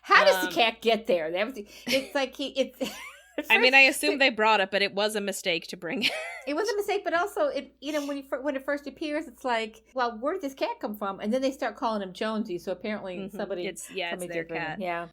Speaker 2: How does the cat get there? It's like it's...
Speaker 1: First, I mean, I assume they brought it, but it was a mistake to bring it.
Speaker 2: It was a mistake, but also, when it first appears, it's like, well, where did this cat come from? And then they start calling him Jonesy, so apparently somebody...
Speaker 1: It's their cat.
Speaker 2: Yeah.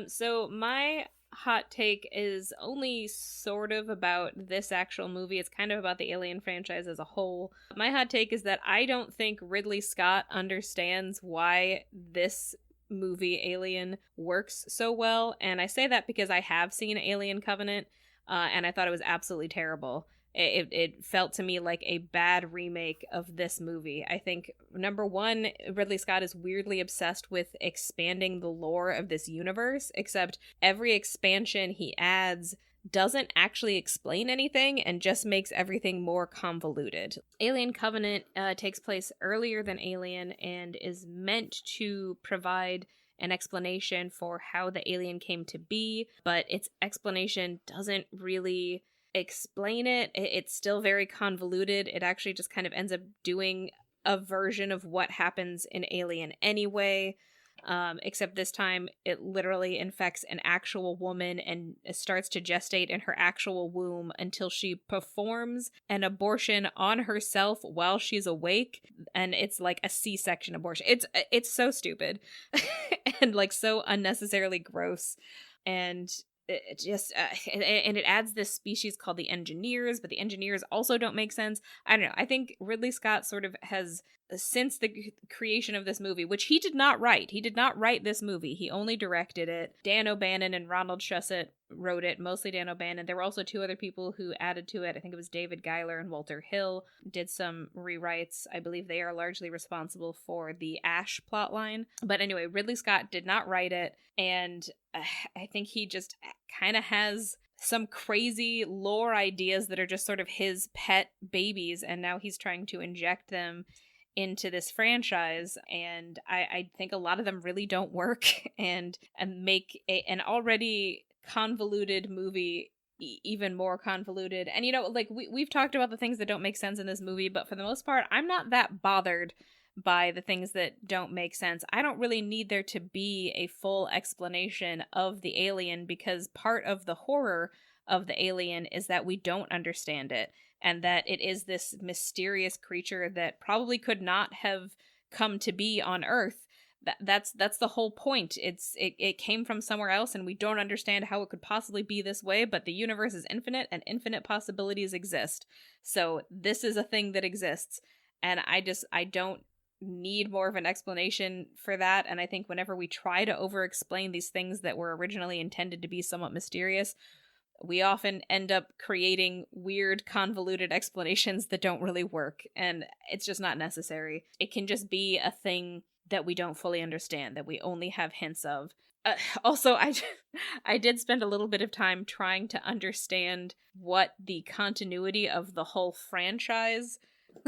Speaker 1: So my hot take is only sort of about this actual movie. It's kind of about the Alien franchise as a whole. My hot take is that I don't think Ridley Scott understands why this movie Alien works so well, and I say that because I have seen Alien Covenant and I thought it was absolutely terrible. It felt to me like a bad remake of this movie. I think, number one, Ridley Scott is weirdly obsessed with expanding the lore of this universe, except every expansion he adds doesn't actually explain anything and just makes everything more convoluted. Alien Covenant takes place earlier than Alien and is meant to provide an explanation for how the alien came to be, but its explanation doesn't really explain it. It's still very convoluted. It actually just kind of ends up doing a version of what happens in Alien anyway. Except this time it literally infects an actual woman and starts to gestate in her actual womb until she performs an abortion on herself while she's awake, and it's like a C-section abortion. It's so stupid and like so unnecessarily gross, and it just and it adds this species called the engineers, but the engineers also don't make sense. I don't know. I think Ridley Scott sort of has, since the creation of this movie, which he did not write this movie, he only directed it. Dan O'Bannon and Ronald Shusett wrote it, mostly Dan O'Bannon. There were also two other people who added to it. I think it was David Giler and Walter Hill did some rewrites. I believe they are largely responsible for the Ash plotline. But anyway, Ridley Scott did not write it, and I think he just kind of has some crazy lore ideas that are just sort of his pet babies, and now he's trying to inject them into this franchise, and I think a lot of them really don't work and make an already convoluted movie even more convoluted. And like we've talked about the things that don't make sense in this movie, but for the most part I'm not that bothered by the things that don't make sense. I don't really need there to be a full explanation of the alien, because part of the horror of the alien is that we don't understand it, and that it is this mysterious creature that probably could not have come to be on Earth. That's the whole point. It came from somewhere else, and we don't understand how it could possibly be this way, but the universe is infinite and infinite possibilities exist. So this is a thing that exists, and I don't need more of an explanation for that. And I think whenever we try to over explain these things that were originally intended to be somewhat mysterious, we often end up creating weird, convoluted explanations that don't really work, and it's just not necessary. It can just be a thing that we don't fully understand, that we only have hints of. Also, I did spend a little bit of time trying to understand what the continuity of the whole franchise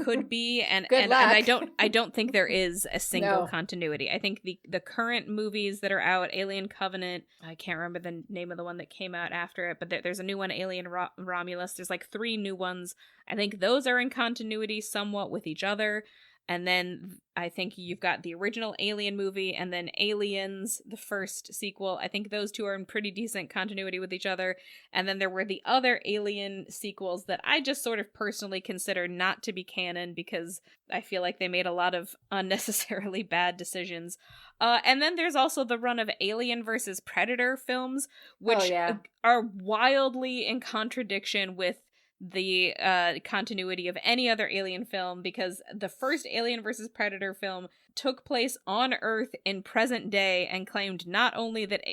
Speaker 1: could be, and
Speaker 2: Good luck.
Speaker 1: I don't think there is a single
Speaker 2: No.
Speaker 1: continuity. I think the current movies that are out, Alien Covenant, I can't remember the name of the one that came out after it, but there's a new one, Alien Romulus. There's like 3 new ones. I think those are in continuity somewhat with each other. And then I think you've got the original Alien movie and then Aliens, the first sequel. I think those 2 are in pretty decent continuity with each other. And then there were the other Alien sequels that I just sort of personally consider not to be canon because I feel like they made a lot of unnecessarily bad decisions. And then there's also the run of Alien versus Predator films, which are wildly in contradiction with the continuity of any other Alien film, because the first Alien vs. Predator film took place on Earth in present day and claimed not only that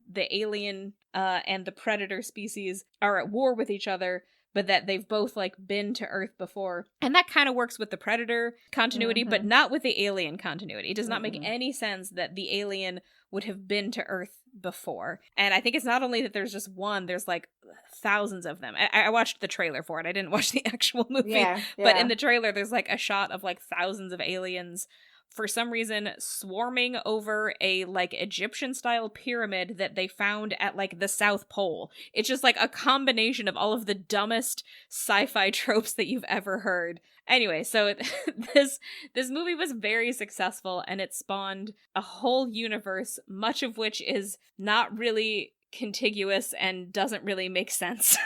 Speaker 1: the alien and the predator species are at war with each other, but that they've both like been to Earth before. And that kind of works with the Predator continuity, but not with the Alien continuity. It does not make any sense that the alien would have been to Earth before. And I think it's not only that there's just one, there's like thousands of them. I watched the trailer for it. I didn't watch the actual movie. But in the trailer, there's like a shot of like thousands of aliens for some reason swarming over a like Egyptian style pyramid that they found at like the South Pole. It's just like a combination of all of the dumbest sci-fi tropes that you've ever heard. Anyway, so this movie was very successful, and it spawned a whole universe, much of which is not really contiguous and doesn't really make sense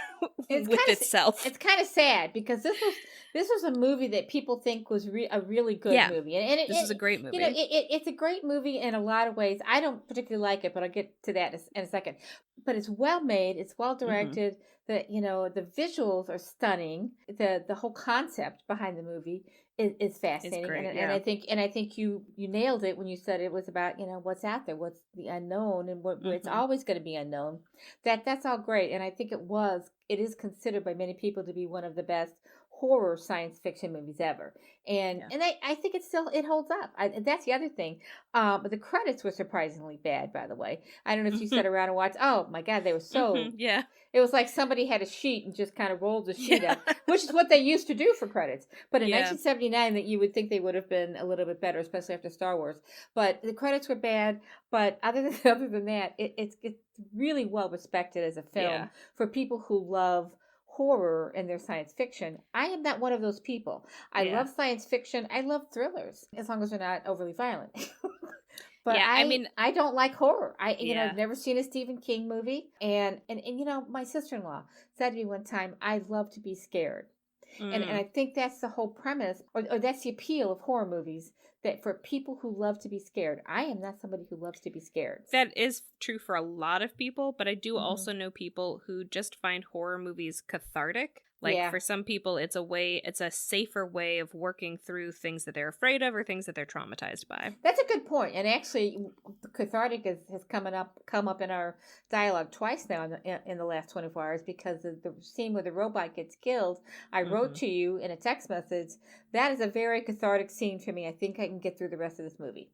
Speaker 1: with itself.
Speaker 2: It's kind of sad because this was a movie that people think was a really good movie, and
Speaker 1: this is a great movie.
Speaker 2: You know, it's a great movie in a lot of ways. I don't particularly like it, but I'll get to that in a second. But it's well made. It's well directed. The visuals are stunning. The whole concept behind the movie is fascinating.
Speaker 1: Great,
Speaker 2: and I think you nailed it when you said it was about what's out there, what's the unknown, and what it's always going to be unknown. That's all great, and I think it is considered by many people to be one of the best horror science fiction movies ever, and I think it holds up. That's the other thing. But the credits were surprisingly bad, by the way. I don't know if you sat around and watched. Oh my God, they were so It was like somebody had a sheet and just kind of rolled the sheet up, which is what they used to do for credits. But in 1979, that you would think they would have been a little bit better, especially after Star Wars. But the credits were bad. But other than that, it's really well respected as a film for people who love horror and their science fiction. I am not one of those people. I love science fiction. I love thrillers, as long as they're not overly violent. But I don't like horror. I've never seen a Stephen King movie. And my sister-in-law said to me one time, I love to be scared. And I think that's the whole premise, or that's the appeal of horror movies, that for people who love to be scared. I am not somebody who loves to be scared.
Speaker 1: That is true for a lot of people, but I do also know people who just find horror movies cathartic. Like for some people, it's a safer way of working through things that they're afraid of or things that they're traumatized by.
Speaker 2: That's a good point. And actually, cathartic has come up in our dialogue twice now in the last 24 hours, because the scene where the robot gets killed, I wrote to you in a text message, that is a very cathartic scene for me. I think I can get through the rest of this movie.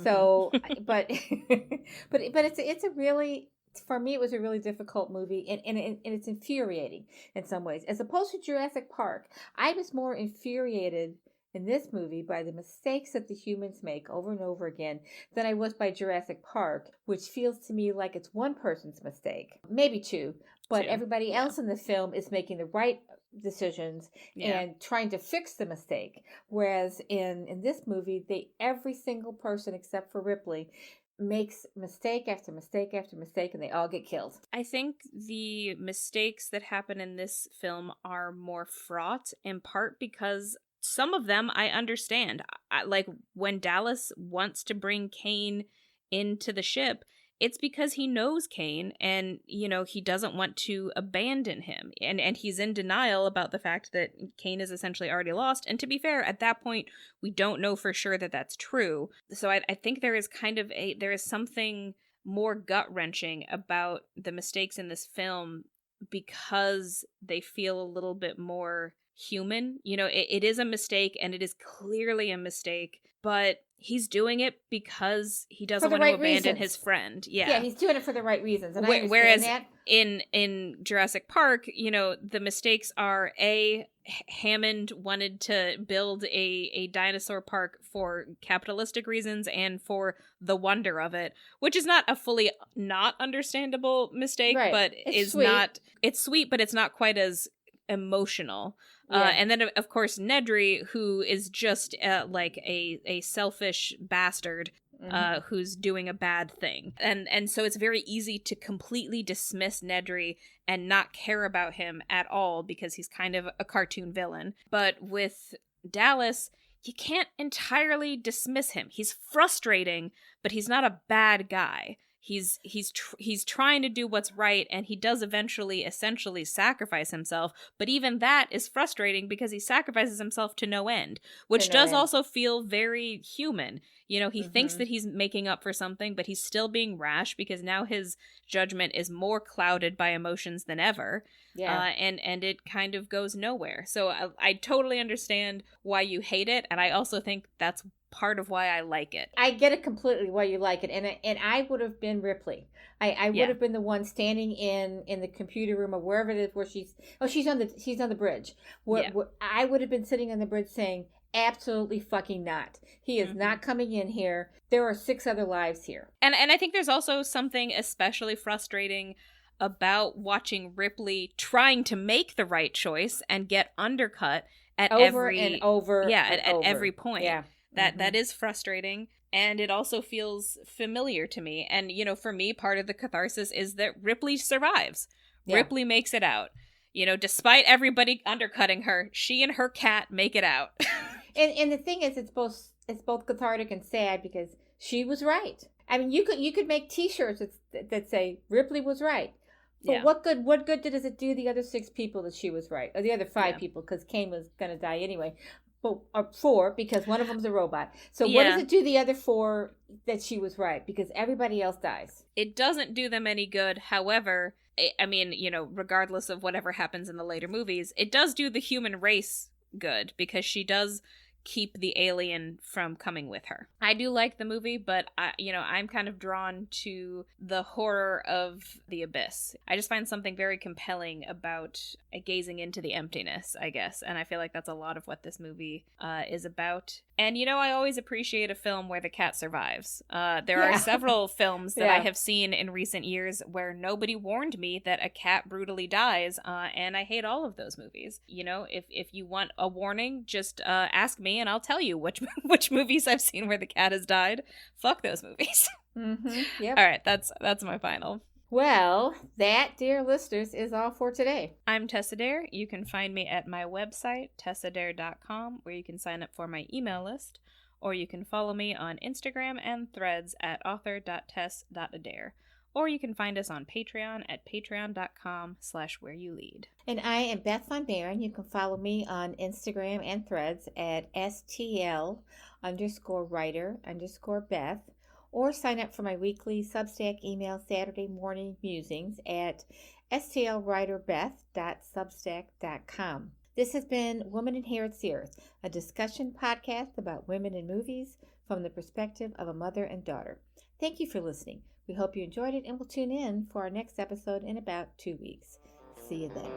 Speaker 2: So, but it's a really... For me, it was a really difficult movie, and it's infuriating in some ways. As opposed to Jurassic Park, I was more infuriated in this movie by the mistakes that the humans make over and over again than I was by Jurassic Park, which feels to me like it's one person's mistake, maybe two, but everybody else in the film is making the right decisions and trying to fix the mistake. Whereas in this movie, every single person except for Ripley makes mistake after mistake after mistake, and they all get killed.
Speaker 1: I think the mistakes that happen in this film are more fraught, in part because some of them I understand. Like when Dallas wants to bring Kane into the ship, it's because he knows Kane, and he doesn't want to abandon him, and he's in denial about the fact that Kane is essentially already lost. And to be fair, at that point we don't know for sure that that's true. So I think there is something more gut-wrenching about the mistakes in this film because they feel a little bit more human. You know, it is a mistake, and it is clearly a mistake, but he's doing it because he doesn't want to abandon his friend.
Speaker 2: Yeah, he's doing it for the right reasons, and I understand
Speaker 1: whereas
Speaker 2: that.
Speaker 1: in Jurassic Park, you know, the mistakes are Hammond wanted to build a dinosaur park for capitalistic reasons and for the wonder of it, which is not a fully not understandable mistake,
Speaker 2: right.
Speaker 1: but
Speaker 2: it's sweet.
Speaker 1: It's sweet, but it's not quite as emotional. Yeah. And then of course Nedry, who is just like a selfish bastard who's doing a bad thing, and so it's very easy to completely dismiss Nedry and not care about him at all because he's kind of a cartoon villain. But with Dallas, you can't entirely dismiss him. He's frustrating, but he's not a bad guy. He's trying to do what's right, and he does eventually essentially sacrifice himself, but even that is frustrating because he sacrifices himself to no end, which does also feel very human. You know, he thinks that he's making up for something, but he's still being rash because now his judgment is more clouded by emotions than ever. Yeah. And it kind of goes nowhere. So I totally understand why you hate it, and I also think that's part of why I like it.
Speaker 2: I get it completely why you like it, and I would have been Ripley. I would have been the one standing in the computer room or wherever it is where she's on the bridge. Where I would have been sitting on the bridge saying, absolutely fucking not. He is not coming in here. There are 6 other lives here.
Speaker 1: And I think there's also something especially frustrating about watching Ripley trying to make the right choice and get undercut at every point. Yeah. That is frustrating, and it also feels familiar to me. And, you know, for me, part of the catharsis is that Ripley survives. Yeah. Ripley makes it out. You know, despite everybody undercutting her, she and her cat make it out.
Speaker 2: and the thing is, it's both cathartic and sad because she was right. I mean, you could make T-shirts that say Ripley was right. But what good does it do the other 6 people that she was right, or the other 5 people, because Kane was going to die anyway? Or 4, because one of them's a robot. So what does it do the other 4 that she was right? Because everybody else dies.
Speaker 1: It doesn't do them any good. However, I mean, you know, regardless of whatever happens in the later movies, it does do the human race good because she does keep the alien from coming with her. I do like the movie, but I'm kind of drawn to the horror of the abyss. I just find something very compelling about gazing into the emptiness, I guess, and I feel like that's a lot of what this movie is about. And, you know, I always appreciate a film where the cat survives. There are several films that I have seen in recent years where nobody warned me that a cat brutally dies, and I hate all of those movies. You know, if you want a warning, just ask me and I'll tell you which movies I've seen where the cat has died. Fuck those movies. Yep. All right, that's my final.
Speaker 2: Well, that, dear listeners, is all for today.
Speaker 1: I'm Tess Adair. You can find me at my website, tessadair.com, where you can sign up for my email list, or you can follow me on Instagram and Threads at author.tess.adair, or you can find us on Patreon at patreon.com/whereyoulead.
Speaker 2: And I am Beth Von Baron. You can follow me on Instagram and Threads at STL_writer_Beth. Or sign up for my weekly Substack email Saturday morning musings at stlwriterbeth.substack.com. This has been Woman Inherits the Earth, a discussion podcast about women in movies from the perspective of a mother and daughter. Thank you for listening. We hope you enjoyed it, and we'll tune in for our next episode in about 2 weeks. See you then.